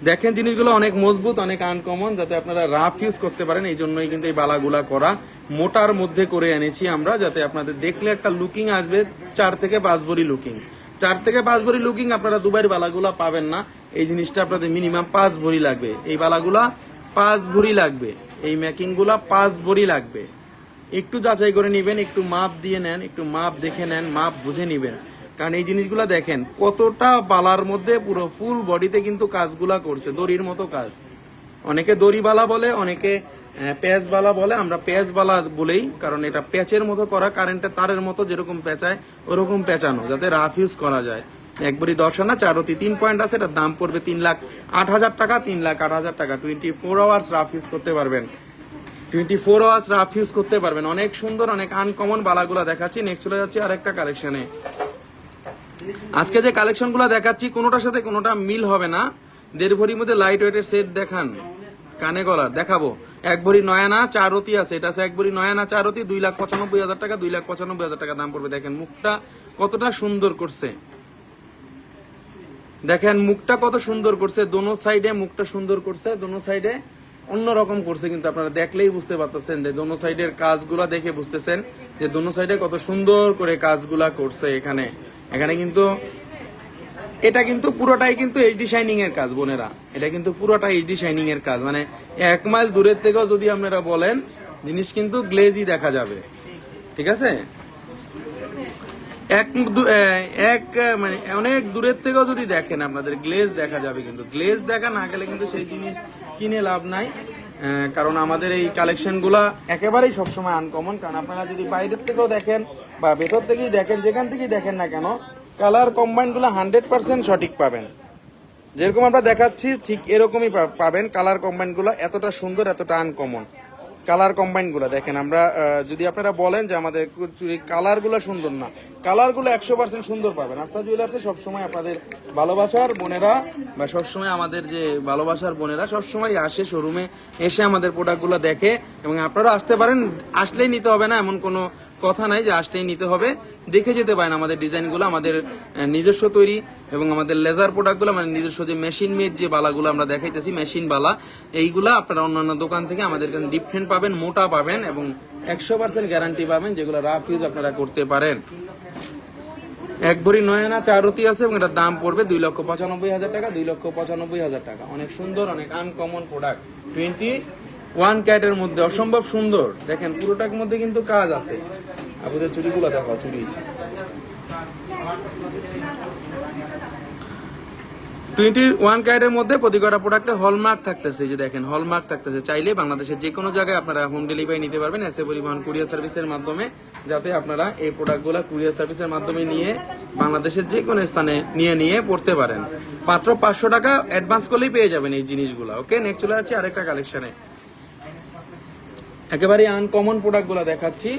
দেখেন জিনিসগুলো অনেক মজবুত, অনেক আনকমন, যাতে আপনারা রাফ ইউজ করতে পারেন। এই জন্যই কিন্তু এই বালাগুলা করা, মোটার মধ্যে করে এনেছি আমরা, যাতে আপনাদের দেখলে একটা লুকিং আসবে। 4 থেকে 5 ভরি লুকিং, 4 থেকে 5 ভরি লুকিং। আপনারা দুবাইয়ের বালাগুলা পাবেন না। এই জিনিসটা আপনাদের মিনিমাম 5 ভরি লাগবে। এই বালাগুলা 5 ভরি লাগবে, এই মেকিং গুলা 5 ভরি লাগবে। একটু যাচাই করে নিবেন, একটু মাপ দিয়ে নেন, একটু মাপ দেখে নেন, মাপ বুঝে নিবেন। কারণ এই জিনিসগুলা দেখেন কতটা বালার মধ্যে পুরো ফুল বডিতে কিন্তু কাজগুলা করছে, দড়ির মতো কাজ। অনেকে দড়ি বালা বলে, অনেকে প্যাচ বালা বলে। আমরা প্যাচ বালা বলেই, কারণ এটা প্যাচের মতো করা, কারেন্টের তারের মতো যেরকম পেঁচায় ওরকম পেঁচানো, যাতে রাফ ইউজ করা যায়। 1 ভরি 10 আনা 4 অতি 3 পয়েন্ট আছে। এটার দাম পড়বে 3,08,000 টাকা। 3,08,000 টাকা। 24 আওয়ার্স রাফ ইউজ করতে পারবেন। 24 আওয়ার্স রাফ ইউজ করতে পারবেন। অনেক সুন্দর, অনেক আনকমন বালাগুলা দেখাচ্ছি। নেক্সট চলে যাচ্ছি আরেকটা কালেকশনে। আজকে যে কালেকশন গুলা দেখাচ্ছি কোনোটার সাথে কোনোটা মিল হবে না। 1.5 ভরির মধ্যে লাইট ওয়েটের সেট দেখান, কানে গলার দেখাবো। 1 ভরি 9 আনা 4 অতি আছে, এটা আছে 1 ভরি 9 আনা 4 অতি। 2,95,000 টাকা। 2,95,000 টাকা দাম পড়বে। দেখেন মুখটা কতটা সুন্দর করছে, দেখেন মুখটা কত সুন্দর করছে। দোনো সাইডে মুখটা সুন্দর করছে, দোনো সাইডে অন্যরকম করছে, কিন্তু আপনারা দেখলেই বুঝতে পারতেছেন যে দোনো সাইডের কাজগুলা দেখে বুঝতেছেন যে দোনো সাইডে কত সুন্দর করে কাজগুলা করছে। এখানে এখানে কিন্তু এটা কিন্তু পুরোটাই কিন্তু এইচডি শাইনিং এর কাজ বোনেরা, এটা কিন্তু পুরোটাই এইচডি শাইনিং এর কাজ। মানে 1 মাইল দূরের থেকেও যদি আপনারা বলেন জিনিস কিন্তু গ্লেজই দেখা যাবে, ঠিক আছে। মানে অনেক দূরের থেকেও যদি দেখেন আপনাদের গ্লেজ দেখা যাবে, কিন্তু গ্লেজ দেখা না গেলে কিন্তু সেই জিনিস কিনে লাভ নাই। কারণ আমাদের এই কালেকশনগুলা একেবারেই সবসময় আনকমন। কারণ আপনারা যদি বাইরের থেকেও দেখেন বা ভেতর থেকেই দেখেন, যেখান থেকেই দেখেন না কেন, কালার কম্বাইনগুলো 100% সঠিক পাবেন। যেরকম আমরা দেখাচ্ছি ঠিক এরকমই পাবেন। কালার কম্বাইনগুলো এতটা সুন্দর, এতটা আনকমন কালার কম্বাইনগুলো দেখেন। আমরা যদি আপনারা বলেন যে আমাদের চুরি কালারগুলো সুন্দর না, কালারগুলো 100% সুন্দর পাবেন। আস্থা জুয়েলার্সে সবসময় আপনাদের ভালোবাসার বোনেরা বা সবসময় আমাদের যে ভালোবাসার বোনেরা সবসময় আসে শোরুমে, এসে আমাদের প্রোডাক্টগুলো দেখে। এবং আপনারা আসতে পারেন, আসলেই নিতে হবে না এমন কোনো কথা নাই যে আসলেই নিতে হবে, দেখে যেতে পারেন আমাদের ডিজাইনগুলো, আমাদের নিজস্ব তৈরি এবং আমাদের লেজার প্রোডাক্টগুলো, মানে নিজস্ব যে মেশিন মেড যে বালাগুলো আমরা দেখাইতেছি, মেশিন বালা, এইগুলা আপনারা অন্যান্য দোকান থেকে আমাদের কাছে ডিফারেন্ট পাবেন, মোটা পাবেন এবং 100% গ্যারান্টি পাবেন, যেগুলো রাফ ইউজ আপনারা করতে পারেন। 1 ভরি 9 আনা 4 রতি আছে এবং এটার দাম পড়বে 2,95,000 টাকা। 2,95,000 টাকা। অনেক সুন্দর, অনেক আনকমন প্রোডাক্ট। 21 ক্যারেটের মধ্যে অসম্ভব সুন্দর। দেখেন পুরোটার মধ্যে কিন্তু কাজ আছে। আপনাদের চুড়িগুলো দেখাও, চুড়ি 21 ক্যারেটের মধ্যে প্রতি কটা প্রোডাক্টে হলমার্ক থাকতেছে। যে দেখেন হলমার্ক থাকতেছে। চাইলে বাংলাদেশের যে কোনো জায়গায় আপনারা হোম ডেলিভারি নিতে পারবেন এসএ পরিবহন কুরিয়ার সার্ভিসের মাধ্যমে, যাতে আপনারা এই প্রোডাক্টগুলো কুরিয়ার সার্ভিসের মাধ্যমে নিয়ে বাংলাদেশের যে কোনো স্থানে নিয়ে পড়তে পারেন। মাত্র 500 টাকা অ্যাডভান্স করলেই পেয়ে যাবেন এই জিনিসগুলো। ওকে, নেক্সট চলে যাচ্ছে আরেকটা কালেকশনে। একেবারেই আনকমন প্রোডাক্টগুলো দেখাচ্ছি,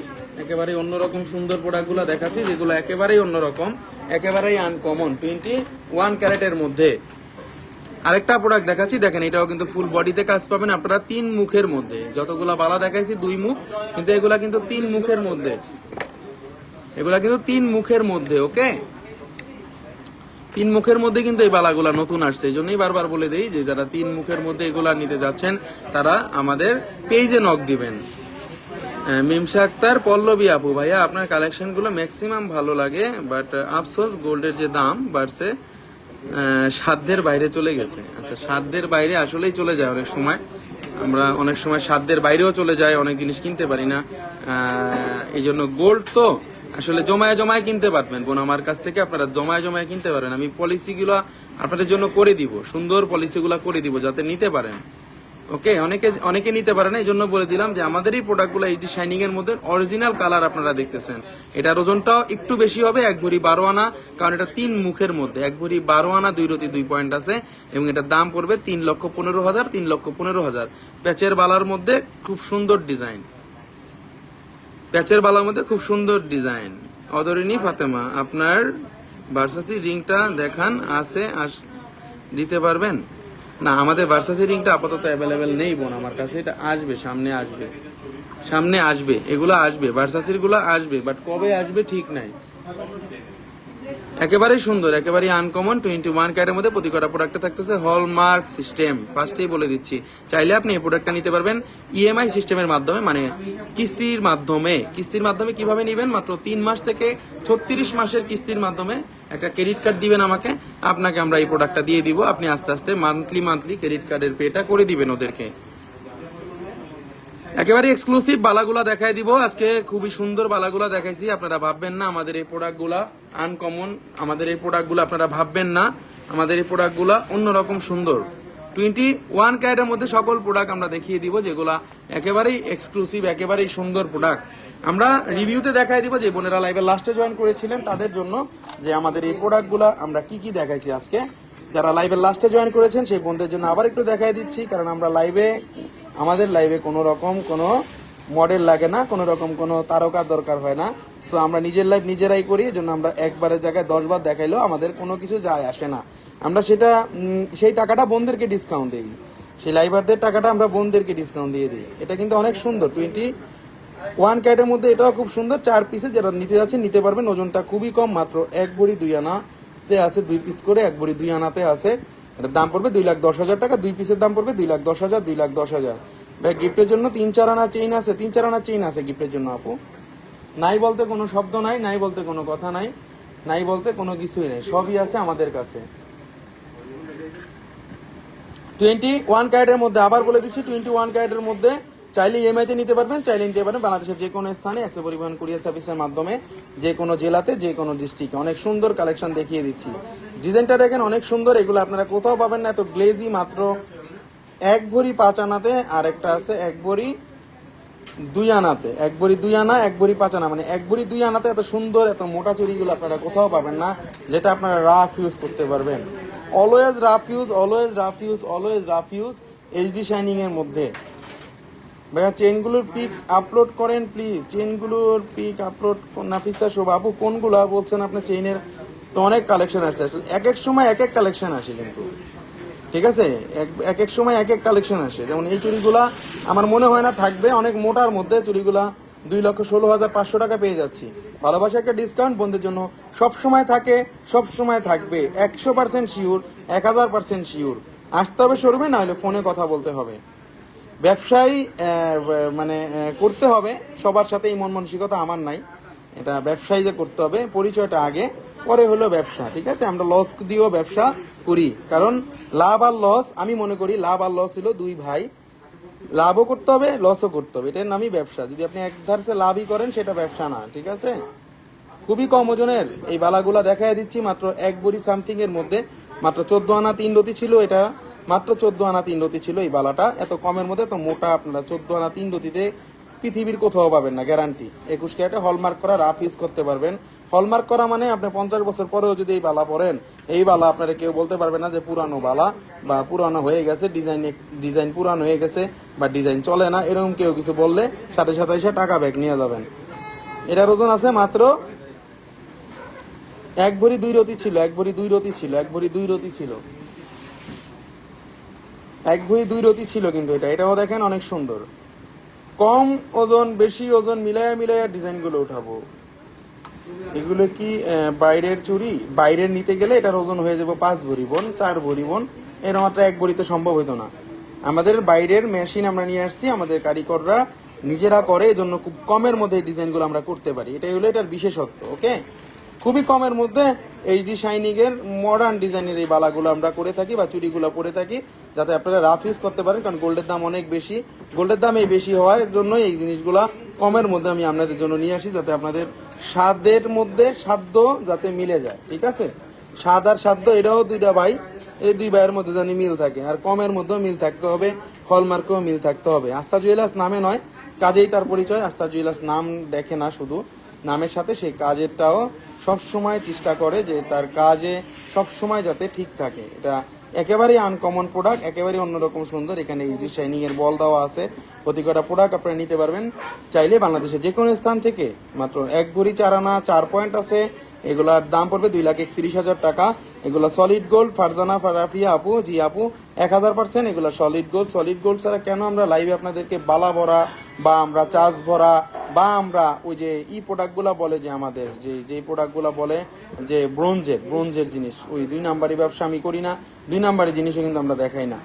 একেবারেই অন্যরকম সুন্দর প্রোডাক্টগুলো দেখাচ্ছি, যেগুলো একেবারেই অন্যরকম, একেবারেই আনকমন। 21 ক্যারেটের মধ্যে আরেকটা প্রোডাক্ট দেখাচ্ছি। দেখেন এটাও কিন্তু ফুল বডিতে কাজ পাবেন আপনারা 3 মুখের মধ্যে। যতগুলা বালা দেখাইছি 2 মুখ, কিন্তু এগুলা কিন্তু 3 মুখের মধ্যে, এগুলা কিন্তু 3 মুখের মধ্যে। ওকে, 3 মুখের মধ্যে কিন্তু এই বালাগুলা নতুন আসছে। এই জন্যই বারবার বলে দেই যে যারা 3 মুখের মধ্যে এগুলা নিতে যাচ্ছেন তারা আমাদের পেজে নক দিবেন। মিমসা আক্তার পল্লবী আপু, ভাইয়া আপনার কালেকশনগুলো ম্যাক্সিমাম ভালো লাগে, বাট আফসোস গোল্ডের যে দাম বাড়ছে সাধ্যের বাইরে চলে গেছে। আচ্ছা, সাধ্যের বাইরে আসলেই চলে যায় অনেক সময়, আমরা অনেক সময় সাধ্যের বাইরেও চলে যায়, অনেক জিনিস কিনতে পারি না। এই জন্য গোল্ড তো আসলে জমায় কিনতে পারবেন বোন, আমার কাছ থেকে আপনারা জমায় কিনতে পারেন। আমি পলিসিগুলো আপনাদের জন্য করে দিব, সুন্দর পলিসিগুলো করে দিব যাতে নিতে পারেন। ওকে, অনেকে নিতে পারে না, এই জন্য বলে দিলাম যে আমাদের এই প্রোডাক্টগুলো এইটি শাইনিং এর মধ্যে অরিজিনাল কালার আপনারা দেখতেছেন। এটার ওজনটাও একটু বেশি হবে, 1 ভরি 12 আনা, কারণ এটা 3 মুখের মধ্যে। 1 ভরি 12 আনা 2 রতি 2 পয়েন্ট আছে এবং এটার দাম পড়বে 3,15,000। 3,15,000 প্যাচের বালার মধ্যে খুব সুন্দর ডিজাইন, প্যাচের বালার মধ্যে খুব সুন্দর ডিজাইন। অদরিনী ফাতেমা, আপনার ভার্সাসি রিংটা দেখান, আছে দিতে পারবেন? না, আমাদের ভার্সাসি রিংটা আপাতত অ্যাভেলেবেল নেই বোন আমার কাছে, এটা আসবে, সামনে আসবে, এগুলো আসবে, ভার্সাসির গুলো আসবে, বাট কবে আসবে ঠিক নাই। একেবারেই সুন্দর, একেবারেই আনকমন। 21 ক্যারেটের মধ্যে প্রতি কটা প্রোডাক্টে থাকতেছে হলমার্ক সিস্টেম। ফার্স্টেই বলে দিচ্ছি, চাইলে আপনি এই প্রোডাক্টটা নিতে পারবেন ইএমআই সিস্টেমের মাধ্যমে, মানে কিস্তির মাধ্যমে। কিস্তির মাধ্যমে কিভাবে নেবেন? মাত্র 3 মাস থেকে 36 মাসের কিস্তির মাধ্যমে একটা ক্রেডিট কার্ড দিবেন আমাকে, আপনাকে আমরা এই প্রোডাক্টটা দিয়ে দিব। আপনি আস্তে আস্তে মান্থলি ক্রেডিট কার্ডের পেটা করে দিবেন ওদেরকে। একেবারে এক্সক্লুসিভ বালাগুলা দেখাই দিব আজকে, খুবই সুন্দর বালাগুলা দেখাইছি। আপনারা ভাববেন না আমাদের এই প্রোডাক্টগুলা আনকমন, আমাদের এই প্রোডাক্টগুলো আপনারা ভাববেন না, আমাদের এই প্রোডাক্টগুলা অন্যরকম সুন্দর। 21 ক্যারেটের মধ্যে সকল প্রোডাক্ট আমরা দেখিয়ে দিব, যেগুলা একেবারেই এক্সক্লুসিভ, একেবারেই সুন্দর প্রোডাক্ট। আমরা রিভিউতে দেখাই দিব যে বোনেরা লাইভে লাস্টে জয়েন করেছিলেন তাদের জন্য, যে আমাদের এই প্রোডাক্টগুলা আমরা কি দেখাইছি আজকে। যারা লাইভের লাস্টে জয়েন করেছেন সেই বোনদের জন্য আবার একটু দেখাই দিচ্ছি, কারণ আমরা আমাদের লাইভে কোনো রকম কোনো মডেল লাগে না, কোনো রকম কোনো তারকার দরকার হয় না। সো আমরা নিজের লাইভ নিজেরাই করি, এজন্য আমরা একবারের জায়গায় 10 বার দেখাইলেও আমাদের কোনো কিছু যায় আসে না। আমরা সেই টাকাটা বোনদেরকে ডিসকাউন্ট দিই, সেই লাইভারদের টাকাটা আমরা বোনদেরকে ডিসকাউন্ট দিয়ে দিই। এটা কিন্তু অনেক সুন্দর। 21 ক্যারেটের মধ্যে এটাও খুব সুন্দর। 4 পিসে যারা নিতে যাচ্ছেন নিতে পারবেন। ওজনটা খুবই কম, মাত্র 1 ভরি 2 আনাতে আছে, 2 পিস করে 1 ভরি 2 আনাতে আছে। এটার দাম পড়বে 2,10,000 টাকা। 2 পিসের দাম পড়বে 2,10,000, 2,10,000। ভাই গিফটের জন্য 3-4 আনা চেইন আছে, 3-4 আনা চেইন আছে গিফটের জন্য আপু। নাই বলতে কোনো শব্দ নাই, নাই বলতে কোনো কথা নাই, নাই বলতে কোনো কিছুই নেই, সবই আছে আমাদের কাছে। 21 ক্যারেটের মধ্যে, আবার বলে দিচ্ছি 21 ক্যারেটের মধ্যে চাইলে ইএমআইতে নিতে পারবেন, চাইলে নিতে পারবেন বাংলাদেশের যে কোনো স্থানে এসে পরিবহন কুরিয়ার সার্ভিসের মাধ্যমে, যে কোনো জেলাতে, যে কোনো ডিস্ট্রিক্টে। অনেক সুন্দর কালেকশন দেখিয়ে দিচ্ছি। ডিজাইনটা দেখেন অনেক সুন্দর, এগুলো আপনারা কোথাও পাবেন না, এত গ্লেজি। মাত্র 1 ভরি 5 আনাতে, আর একটা আছে 1 ভরি 2 আনাতে। 1 ভরি 2 আনা, 1 ভরি 5 আনা, মানে 1 ভরি 2 আনাতে এত সুন্দর এত মোটা চুড়িগুলো আপনারা কোথাও পাবেন না, যেটা আপনারা রাফ ইউজ করতে পারবেন। Always rough use, always rough use, always rough use. HD shining এর মধ্যে ভাইয়া চেইনগুলোর পিক আপলোড করেন প্লিজ, চেইনগুলোর পিক আপলোড নাফিসা শোভা আপু। কোনগুলো বলছেন আপনি? চেইনের তো অনেক কালেকশন আসছে, এক এক সময় এক এক কালেকশন আসে কিন্তু, ঠিক আছে? এক এক সময় এক এক কালেকশন আসে। যেমন এই চুড়িগুলা আমার মনে হয় না থাকবে, অনেক মোটার মধ্যে চুড়িগুলা 2,16,500 টাকা পেয়ে যাচ্ছি। ভালোবাসা একটা ডিসকাউন্ট বন্ধুদের জন্য সব সময় থাকে, সব সময় থাকবে। 100% শিওর, 1000% শিওর। আসতে হবে শোরুমে, না হলে ফোনে কথা বলতে হবে। ব্যবসায়ী মানে করতে হবে সবার সাথে, এই মন মানসিকতা আমার নাই। এটা ব্যবসায়ী যে করতে হবে, পরিচয়টা আগে, পরে হলো ব্যবসা, ঠিক আছে? আমরা লস দিয়েও ব্যবসা করি, কারণ লাভ আর লস, আমি মনে করি লাভ আর লস হলো দুই ভাই। লাভও করতে হবে, লসও করতে হবে, এটার নামই ব্যবসা। যদি আপনি এক ধারসে লাভই করেন সেটা ব্যবসা না, ঠিক আছে? খুবই কম ওজনের এই বালাগুলা দেখাই দিচ্ছি, মাত্র 1 ভরি সামথিং এর মধ্যে, মাত্র 14 আনা 3 রতি ছিল এটা, মাত্র 14 আনা 3 রতি ছিল এই বালাটা। এত কমের মধ্যে এত মোটা আপনারা 14 আনা 3 রতিতে পৃথিবীর কোথাও পাবেন না, গ্যারান্টি। 21 ক্যারেটে হলমার্ক করা, রাফ ইউজ করতে পারবেন। হলমার্ক করা মানে আপনি 50 বছর পরেও যদি এই বালা পরেন, এই বালা আপনারা কেউ বলতে পারবে না যে পুরানো বালা বা পুরানো হয়ে গেছে, ডিজাইন পুরানো হয়ে গেছে বা ডিজাইন চলে না, এরকম কেউ কিছু বললে সাথে সাথে এসে টাকা ব্যাক নিয়ে যাবেন। এটার ওজন আছে মাত্র 1 ভরি 2 রতি ছিল, 1 ভরি 2 রতি ছিল, 1 ভরি 2 রতি ছিল, 1 ভরি 2 রতি ছিল। কিন্তু এটাও দেখেন অনেক সুন্দর। কম ওজন বেশি ওজন মিলাইয়া মিলাইয়া ডিজাইনগুলো উঠাবো। এগুলো কি বাইরের চুড়ি? বাইরের নিতে গেলে এটার ওজন হয়ে যাবে 5 ভরি বোন, 4 ভরি বোন, এর মাত্র 1 ভরিতে সম্ভব হইতো না। আমাদের বাইরের মেশিন আমরা নিয়ে আসছি, আমাদের কারিগররা নিজেরা করে, এজন্য খুব কমের মধ্যে এই ডিজাইনগুলো আমরা করতে পারি। এটাই হলো এটার বিশেষত্ব। ওকে, খুবই কমের মধ্যে এইচডি শাইনিং এর মডার্ন ডিজাইনের এই বালাগুলো আমরা করে থাকি বা চুড়িগুলো পরে থাকি, যাতে আপনারা রাফ ইউজ করতে পারেন। কারণ গোল্ডের দাম অনেক বেশি, গোল্ডের দাম এই বেশি হওয়ার জন্য এই জিনিসগুলা কমের মধ্যে আমি আপনাদের জন্য নিয়ে আসি, যাতে আপনাদের স্বাদের মধ্যে সাধ্য যাতে মিলে যায়, ঠিক আছে? স্বাদ আর সাধ্য, এটাও দুইটা ভাই, এই দুই ভাইয়ের মধ্যে জানি মিল থাকে, আর কমের মধ্যেও মিল থাকতে হবে, হলমার্কেও মিল থাকতে হবে। আস্থা জুয়েলার্স নামে নয়, কাজেই তার পরিচয়। আস্থা জুয়েলার্স নাম দেখে না শুধু, নামের সাথে সেই কাজেরটাও সব সময় চেষ্টা করে যে তার কাজে সব সময় যাতে ঠিক থাকে। এটা একেবারেই আনকমন প্রোডাক্ট, একেবারেই অন্যরকম সুন্দর। এখানে এইচডি শাইনিং এর বল দেওয়া আছে, প্রতি কটা প্রোডাক্ট আপনারা নিতে পারবেন চাইলে বাংলাদেশে যে কোনো স্থান থেকে। মাত্র 1 ভরি 4 আনা 4 পয়েন্ট আছে, এগুলার দাম পড়বে 2,31,000 টাকা। এগুলো সলিড গোল্ড। ফারজানা ফারাফিয়া আপু, জি আপু 1000%। এগুলো সলিড গোল্ড। সলিড গোল্ড ছাড়া কেন আমরা লাইভে আপনাদেরকে বালা ভরা বা আমরা চাষ ভরা বা আমরা ওই যে প্রোডাক্টগুলো বলে যে আমাদের যে প্রোডাক্টগুলো বলে যে ব্রোঞ্জের জিনিস, ওই 2 নাম্বারই ব্যবসা আমি করি না, 2 নাম্বারের জিনিসও কিন্তু আমরা দেখাই না।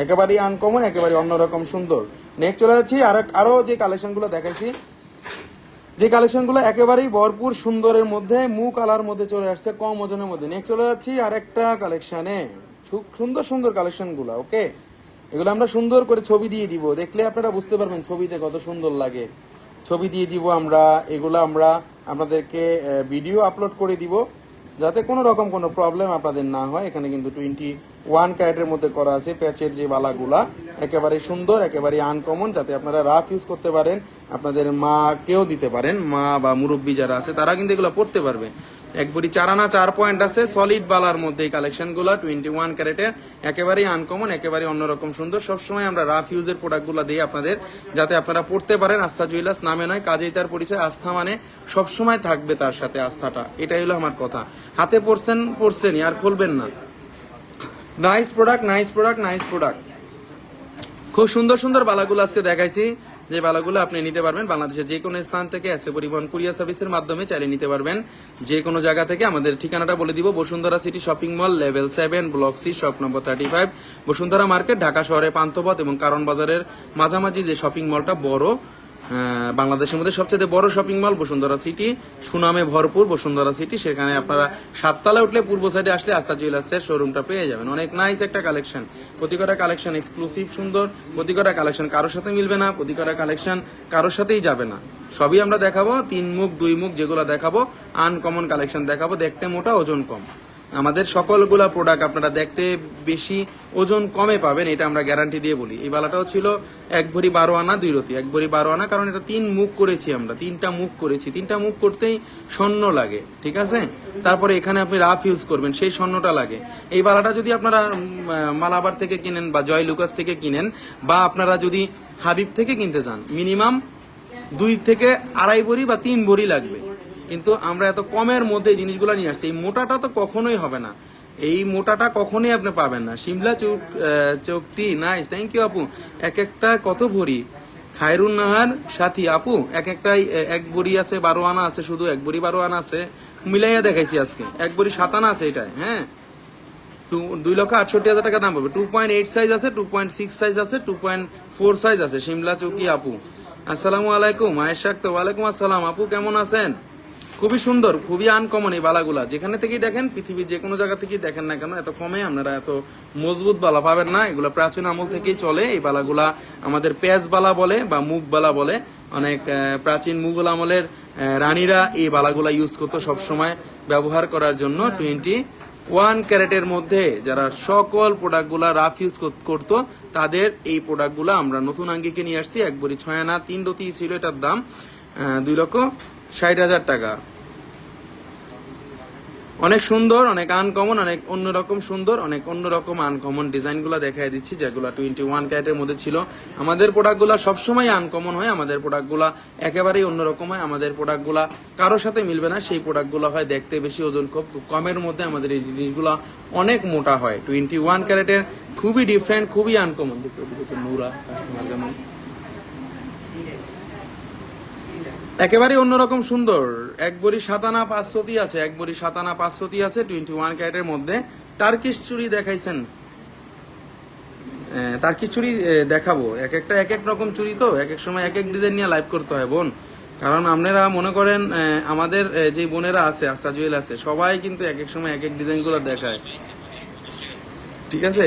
একেবারেই আনকমন, একেবারে অন্যরকম সুন্দর। নেক্সট চলে যাচ্ছি আরো যে কালেকশনগুলো দেখাইছি, যে কালেকশনগুলো একেবারেই ভরপুর সুন্দরের মধ্যে, মুখ আলার মধ্যে চলে আসছে, কম ওজনের মধ্যে। নেক্সট চলে যাচ্ছি আরেকটা কালেকশনে, খুব সুন্দর সুন্দর কালেকশনগুলো। ওকে, এগুলো আমরা সুন্দর করে ছবি দিয়ে দিব, দেখলে আপনারা বুঝতে পারবেন ছবিতে কত সুন্দর লাগে। ছবি দিয়ে দিব আমরা, এগুলো আমরা আপনাদেরকে ভিডিও আপলোড করে দিব, যাতে কোনো রকম কোনো প্রবলেম আপনাদের না হয়। এখানে কিন্তু 21 ক্যারেটের মধ্যে করা আছে প্যাচের যে বালাগুলা, একেবারে সুন্দর, একেবারে আনকমন, যাতে আপনারা রাফ ইউজ করতে পারেন, আপনাদের মাকেও দিতে পারেন, মা বা মুরব্বী যারা আছে তারা কিন্তু এগুলো পড়তে পারবে। 1 ভরি 4 আনা 4 পয়েন্ট আছে, সলিড বালার মধ্যে এই কালেকশনগুলো 21 ক্যারেটের, একেবারেই আনকমন, একেবারে অন্যরকম সুন্দর। সবসময় আমরা রাফ ইউজের প্রোডাক্টগুলো দিই আপনাদের, যাতে আপনারা পড়তে পারেন। আস্থা জুয়েলার্স নামে নয়, কাজেই তার পরিচয়। আস্থা মানে সবসময় থাকবে তার সাথে আস্থাটা, এটাই হলো আমার কথা। হাতে পড়ছেনই আর খুলবেন না। Nice product, nice product, nice product. খুব সুন্দর সুন্দর বালাগুলো আজকে দেখাইছি। যে বালাগুলো আপনি নিতে পারবেন বাংলাদেশের যে কোনো স্থান থেকে এসএ পরিবহন কুরিয়ার সার্ভিসের মাধ্যমে চাইলে নিতে পারবেন যে কোনো জায়গা থেকে। আমাদের ঠিকানাটা বলে দিব, Bashundhara city shopping mall, level 7, block C, shop number 35, Bashundhara market, Dhaka শহরে পান্থপথ এবং কারণ বাজারের মাঝামাঝি যে শপিং মলটা বড়, বাংলাদেশের মধ্যে সবচেয়ে বড় শপিং মল বসুন্ধরা সিটি, সুনামে ভরপুর বসুন্ধরা সিটি। সেখানে আপনারা 7 তলায় উঠলে পূর্ব সাইডে আসলে আস্থা জুয়েলার্সের শোরুমটা পেয়ে যাবেন। অনেক নাইস একটা কালেকশন, প্রতিকটা কালেকশন এক্সক্লুসিভ সুন্দর, প্রতিকটা কালেকশন কারোর সাথে মিলবে না, প্রতিকটা কালেকশন কারোর সাথেই যাবে না। সবই আমরা দেখাবো 3 মুখ 2 মুখ, যেগুলো দেখাবো আনকমন কালেকশন দেখাবো, দেখতে মোটা ওজন কম। আমাদের সকলগুলা প্রোডাক্ট আপনারা দেখতে বেশি ওজন কমে পাবেন, এটা আমরা গ্যারান্টি দিয়ে বলি। এই বালাটাও ছিল 1 ভরি 12 আনা 2 রতি, 1 ভরি 12 আনা, কারণ এটা 3 মুখ করেছি আমরা, 3টা মুখ করেছি, 3টা মুখ করতেই স্বর্ণ লাগে, ঠিক আছে। তারপরে এখানে আপনি রাফ ইউজ করবেন, সেই স্বর্ণটা লাগে। এই বালাটা যদি আপনারা মালাবার থেকে কিনেন বা জয় লুকাস থেকে কিনেন, বা আপনারা যদি হাবিব থেকে কিনতে চান, মিনিমাম 2 থেকে 2.5 ভরি বা 3 ভরি লাগবে। কিন্তু আমরা এত কমের মধ্যে এই জিনিসগুলো নিয়ে আসছি। এই মোটাটা তো কখনোই হবে না, এই মোটাটা কখনোই আপনি পাবেন না। শিমলা চুক্তি নাইস, থ্যাংক ইউ আপু। এক একটা কত ভরি? খায়রুন নাহার সাথী আপু, এক একটাই 1 ভরি আছে, 12 আনা আছে, শুধু 1 ভরি 12 আনা আছে, মিলাইয়া দেখাইছি আজকে। 1 ভরি 7 আনা আছে এটাই, হ্যাঁ। 2,68,000 টাকা দাম পাবে। 2.8 সাইজ আছে, 2.6 সাইজ আছে, 2.4 সাইজ আছে। শিমলা চৌকি আপু, আসসালামু আলাইকুম। আয়েশা আক্তার, ওয়ালাইকুম আসসালাম আপু, কেমন আছেন? খুবই সুন্দর, খুবই আনকমন এই বালাগুলা। যেখানে থেকেই দেখেন, পৃথিবীর যে কোনো জায়গা থেকেই দেখেন না কেন, এত কমে আপনারা এত মজবুত বালা পাবেন না। এগুলো প্রাচীন আমল থেকেই চলে। এই বালাগুলা আমাদের পেঁয়াজ বালা বলে বা মুগ বালা বলে। অনেক প্রাচীন মুঘল আমলের রানীরা এই বালাগুলা ইউজ করতো সবসময় ব্যবহার করার জন্য। 21 ক্যারেটের মধ্যে যারা সকল প্রোডাক্টগুলা রাফ ইউজ করতো, তাদের এই প্রোডাক্টগুলা আমরা নতুন আঙ্গিকে নিয়ে আসছি। 1 ভরি 6 আনা 3 রতি ছিল এটার দাম, 2,60,000 টাকা। অনেক সুন্দর, অনেক আনকমন, অনেক অন্যরকম সুন্দর, অনেক অন্যরকম আনকমন ডিজাইনগুলো দেখাই দিচ্ছি, যেগুলো 21 ক্যারেটের মধ্যে ছিল। আমাদের প্রোডাক্টগুলো সবসময় আনকমন হয়, আমাদের প্রোডাক্টগুলো একেবারেই অন্যরকম হয়। আমাদের প্রোডাক্টগুলো কারোর সাথে মিলবে না, সেই প্রোডাক্টগুলো হয় দেখতে বেশি, ওজন খুব কমের মধ্যে। আমাদের এই জিনিসগুলো অনেক মোটা হয়। 21 ক্যারেটের খুবই ডিফারেন্ট, খুবই আনকমন। নুরা কাস্টমার যেমন একেবারে অন্যরকম সুন্দর। 1 ভরি 7 আনা 5 রতি আছে, 1 ভরি 7 আনা 5 রতি আছে 21 ক্যারেটের মধ্যে। টার্কিশ চুড়ি দেখাইছেন, টার্কিশ চুড়ি দেখাবো। এক একটা এক এক রকম চুড়ি, তো এক এক সময় এক এক ডিজাইন নিয়ে লাইভ করতে হয় বোন। কারণ আপনারা মনে করেন আমাদের যে বোনেরা আছে আস্থা জুয়েলার্সে, সবাই কিন্তু এক এক সময় এক এক ডিজাইনগুলো দেখায়, ঠিক আছে।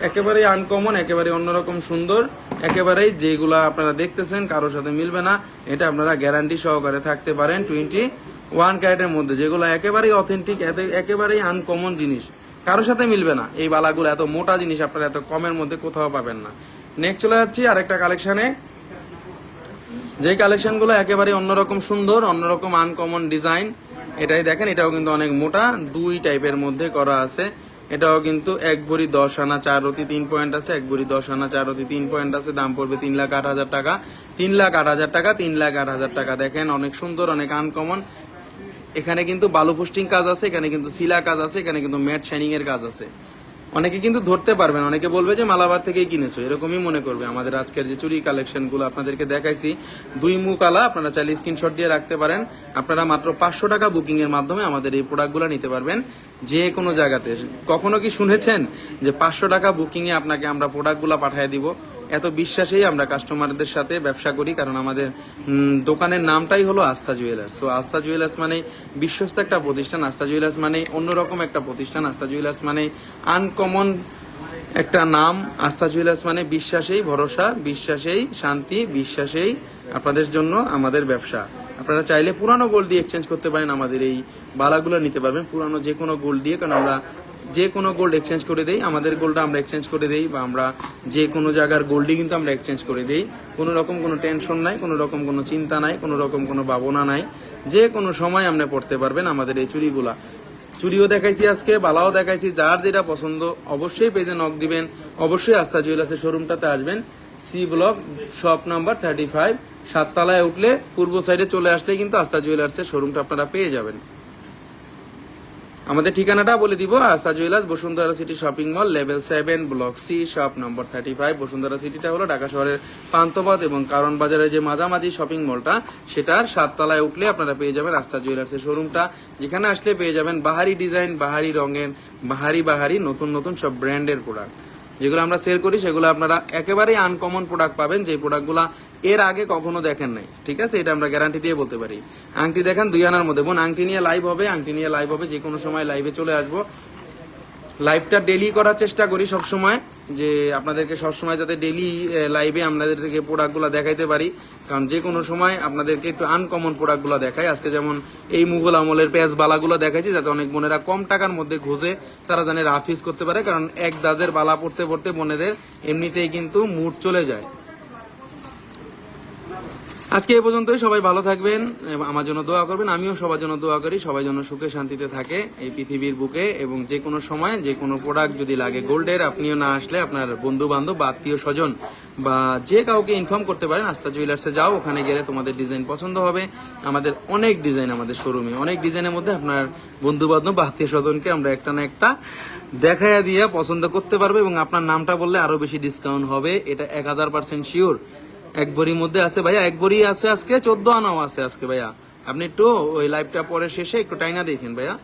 একেবারেই আনকমন, একেবারে অন্যরকম সুন্দর, একেবারেই যেগুলা আপনারা দেখতেছেন কারোর সাথে মিলবে না, এটা আপনারা গ্যারান্টি সহকারে থাকতে পারেন। 21 ক্যারেটের মধ্যে যেগুলো একেবারেই অথেন্টিক, একেবারেই আনকমন জিনিস, কারোর সাথে মিলবে না। এই বালাগুলো এত মোটা জিনিস আপনারা এত কমের মধ্যে কোথাও পাবেন না। নেক্সট চলে যাচ্ছি আরেকটা কালেকশনে, যে কালেকশনগুলো একেবারে অন্যরকম সুন্দর, অন্যরকম আনকমন ডিজাইন। এটাই দেখেন, এটাও কিন্তু অনেক মোটা, 2 টাইপের মধ্যে করা আছে। এটাও কিন্তু 1 ভরি 10 আনা 4 রতি 3 পয়েন্ট আছে, 1 ভরি 10 আনা 4 রতি 3 পয়েন্ট আছে। দাম পড়বে 3,08,000 টাকা, 3,08,000 টাকা, 3,08,000 টাকা। দেখেন অনেক সুন্দর, অনেক আনকমন। এখানে কিন্তু বালু পোস্টিং কাজ আছে, এখানে কিন্তু সিলা কাজ আছে, এখানে কিন্তু ম্যাট শাইনিং এর কাজ আছে। অনেকে কিন্তু ধরতে পারবেন, অনেকে বলবে যে মালাবার থেকেই কিনেছো, এরকমই মনে করবে। আমাদের আজকের যে চুরি কালেকশনগুলো আপনাদেরকে দেখাইছি, 2 মুখ আলা, আপনারা চাইলে স্ক্রিনশট দিয়ে রাখতে পারেন। আপনারা মাত্র 500 টাকা বুকিং এর মাধ্যমে আমাদের এই প্রোডাক্টগুলো নিতে পারবেন যে কোনো জায়গাতে। কখনো কি শুনেছেন যে 500 টাকা বুকিং এ আপনাকে আমরা প্রোডাক্টগুলো পাঠিয়ে দিব? এত বিশ্বাসেই আমরা কাস্টমারদের সাথে ব্যবসা করি, কারণ আমাদের দোকানের নামটাই হলো আস্থা জুয়েলার্স। তো আস্থা জুয়েলার্স মানে বিশ্বস্ত একটা প্রতিষ্ঠান, আস্থা জুয়েলার্স মানে অন্যরকম একটা প্রতিষ্ঠান, আস্থা জুয়েলার্স মানে আনকমন একটা নাম। আস্থা জুয়েলার্স মানে বিশ্বাসেই ভরসা, বিশ্বাসেই শান্তি, বিশ্বাসেই আপনাদের জন্য আমাদের ব্যবসা। আপনারা চাইলে পুরানো গোল্ড দিয়ে এক্সচেঞ্জ করতে পারেন, আমাদের এই বালাগুলো নিতে পারবেন পুরানো যে কোনো গোল্ড দিয়ে, কারণ আমরা যে কোনো গোল্ড এক্সচেঞ্জ করে দেই। আমাদের গোল্ডটা আমরা এক্সচেঞ্জ করে দেই, বা আমরা যে কোনো জায়গার গোল্ডই কিন্তু আমরা এক্সচেঞ্জ করে দেই। কোনো রকম কোনো টেনশন নাই, কোনো রকম কোনো চিন্তা নাই, কোনো রকম কোনো ভাবনা নাই। যে কোনো সময় আপনি পড়তে পারবেন আমাদের এই চুড়িগুলা। চুড়িও দেখাইছি আজকে, বালাও দেখাইছি। যার যেটা পছন্দ অবশ্যই পেজে নক দিবেন, অবশ্যই আস্থা জুয়েলার্সের শোরুমটাতে আসবেন। সি ব্লক, শপ নাম্বার 35, 7 তলায় উঠলে পূর্ব সাইডে চলে আসলে কিন্তু আস্থা জুয়েলার্সের শোরুমটা আপনারা পেয়ে যাবেন। আমাদের ঠিকানাটা বলে দিব, Astha jewellers, Bashundhara city shopping mall, level 7, block C, shop number 35। Bashundhara সিটিটা হলো ঢাকা শহরের পান্থপথ এবং কারণ বাজারের যে মাঝামাঝি শপিং মলটা, সেটার 7 তলায় উঠলে আপনারা পেয়ে যাবেন আস্থা জুয়েলার্সের শোরুমটা, যেখানে আসলে পেয়ে যাবেন বাহারি ডিজাইন, বাহারি রঙের, বাহারি নতুন নতুন সব ব্র্যান্ডের প্রোডাক্ট যেগুলো আমরা সেল করি। সেগুলো আপনারা একেবারেই আনকমন প্রোডাক্ট পাবেন, যে প্রোডাক্টগুলো এর আগে কখনো দেখেন নাই। ঠিক আছে, এটা আমরা গ্যারান্টি দিয়ে বলতে পারি। আংটি দেখেন 2 আনার মধ্যে, বোন আংটি নিয়ে লাইভ হবে, যে কোনো সময় লাইভে চলে আসবো। লাইভটা ডেলি করার চেষ্টা করি সব সময়, যে আপনাদেরকে সবসময় যাতে ডেলি লাইভে আপনাদেরকে প্রোডাক্টগুলো দেখাইতে পারি, কারণ যে কোনো সময় আপনাদেরকে একটু আনকমন প্রোডাক্টগুলো দেখাই। আজকে যেমন এই মুঘল আমলের পেঁয়াজ বালাগুলো দেখাইছি, যাতে অনেক বোনেরা কম টাকার মধ্যে ঘুষে তারা জানে রাফ ইউজ করতে পারে, কারণ এক দাজের বালা পড়তে পড়তে বোনেদের এমনিতেই কিন্তু মুড চলে যায়। আজকে এই পর্যন্তই, সবাই ভালো থাকবেন, আমার জন্য দোয়া করবেন, আমিও সবার জন্য দোয়া করি, সবাই যেন সুখে শান্তিতে থাকে এই পৃথিবীর বুকে। এবং যে কোনো সময় যে কোনো প্রোডাক্ট যদি লাগে গোল্ডের, আপনিও না আসলে আপনার বন্ধু বান্ধব বা আত্মীয় স্বজন বা যে কাউকে ইনফর্ম করতে পারেন, আস্থা জুয়েলার্সে যাও, ওখানে গেলে তোমাদের ডিজাইন পছন্দ হবে। আমাদের অনেক ডিজাইন, আমাদের শোরুমে অনেক ডিজাইনের মধ্যে আপনার বন্ধু বান্ধব বা আত্মীয় স্বজনকে আমরা একটা না একটা দেখাইয়া দিয়ে পছন্দ করতে পারবো, এবং আপনার নামটা বললে আরো বেশি ডিসকাউন্ট হবে, এটা 1000% শিওর। এক ভরির মধ্যে আছে ভাইয়া, এক ভরি আছে আজকে, 14 আনাও আছে আজকে ভাইয়া। আপনি একটু ওই লাইভটা পরে শেষে একটু টাইনা দেখেন ভাইয়া।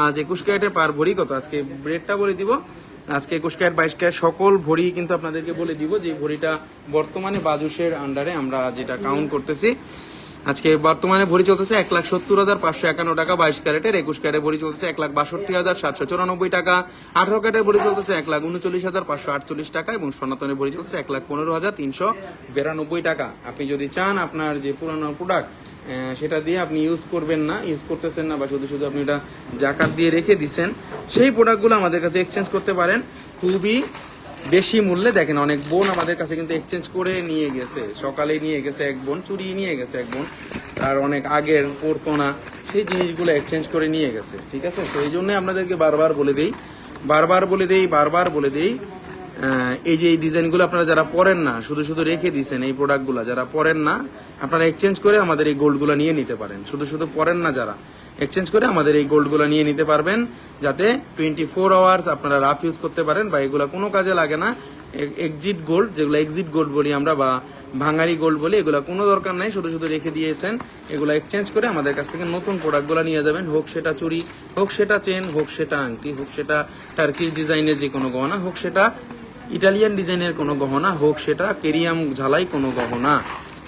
আজ 21 ক্যারেটের পার ভরি কত, আজকে রেটটা বলে দিব। আজকে 21 ক্যারেট, 22 ক্যারেট সকল ভরি কিন্তু আপনাদেরকে বলে দিব, যে ভরিটা বর্তমানে বাজুসের আন্ডারে আমরা যেটা কাউন্ট করতেছি। আজকে বর্তমানে ভরি চলতেছে 1,70,551 টাকা 22 ক্যারেটের। 21 ক্যারেটের ভরি চলতেছে 1,62,794 টাকা। 18 ক্যারেটের ভরি চলতেছে 1,39,548 টাকা এবং সনাতনের ভরি চলতেছে 1,15,392 টাকা। আপনি যদি চান আপনার যে পুরানো প্রোডাক্ট সেটা দিয়ে আপনি ইউজ করবেন না, ইউজ করতেছেন না, বা শুধু শুধু আপনি এটা জাকাত দিয়ে রেখে দিচ্ছেন, সেই প্রোডাক্টগুলো আমাদের কাছে এক্সচেঞ্জ করতে পারেন খুবই বেশি মূল্যে। দেখেন অনেক বোন আমাদের কাছে কিন্তু এক্সচেঞ্জ করে নিয়ে গেছে, সকালে নিয়ে গেছে এক বোন, চুরি নিয়ে গেছে এক বোন, তার অনেক আগের পড়তো না, সেই জিনিসগুলো এক্সচেঞ্জ করে নিয়ে গেছে। ঠিক আছে, তো এই জন্যই আপনাদেরকে বারবার বলে দেই এই যে এই ডিজাইনগুলো আপনারা যারা পরেন না, শুধু শুধু রেখে দিচ্ছেন, এই প্রোডাক্টগুলো যারা পরেন না, আপনারা এক্সচেঞ্জ করে আমাদের এই গোল্ডগুলো নিয়ে নিতে পারেন। শুধু শুধু পরেন না যারা, এক্সচেঞ্জ করে আমাদের এই গোল্ডগুলো নিয়ে নিতে পারবেন, যাতে 24 আওয়ার্স আপনারা রাফ ইউজ করতে পারেন, বা এগুলো কোনো কাজে লাগে না। এক্সিট গোল্ড, যেগুলো এক্সিট গোল্ড বলি আমরা বা ভাঙারি গোল্ড বলি, এগুলো কোনো দরকার নাই, শুধু শুধু রেখে দিয়েছেন। এগুলো এক্সচেঞ্জ করে আমাদের কাছ থেকে নতুন প্রোডাক্টগুলো নিয়ে যাবেন, হোক সেটা চুড়ি, হোক সেটা চেন, হোক সেটা আংটি, হোক সেটা টার্কিশ ডিজাইনের যে কোনো গহনা, হোক সেটা ইটালিয়ান ডিজাইনের কোনো গহনা, হোক সেটা কেরিয়াম ঝালাই কোনো গহনা।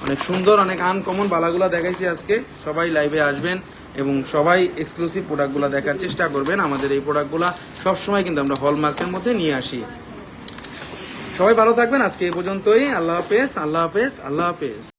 অনেক সুন্দর, অনেক আনকমন বালাগুলা দেখাইছি আজকে। সবাই লাইভে আসবেন এবং সবাই এক্সক্লুসিভ প্রোডাক্টগুলো দেখার চেষ্টা করবেন। আমাদের এই প্রোডাক্টগুলো সবসময় কিন্তু আমরা হলমার্কের মধ্যে নিয়ে আসি। সবাই ভালো থাকবেন, আজকে এই পর্যন্তই। আল্লাহ হাফেজ, আল্লাহ হাফেজ, আল্লাহ হাফেজ।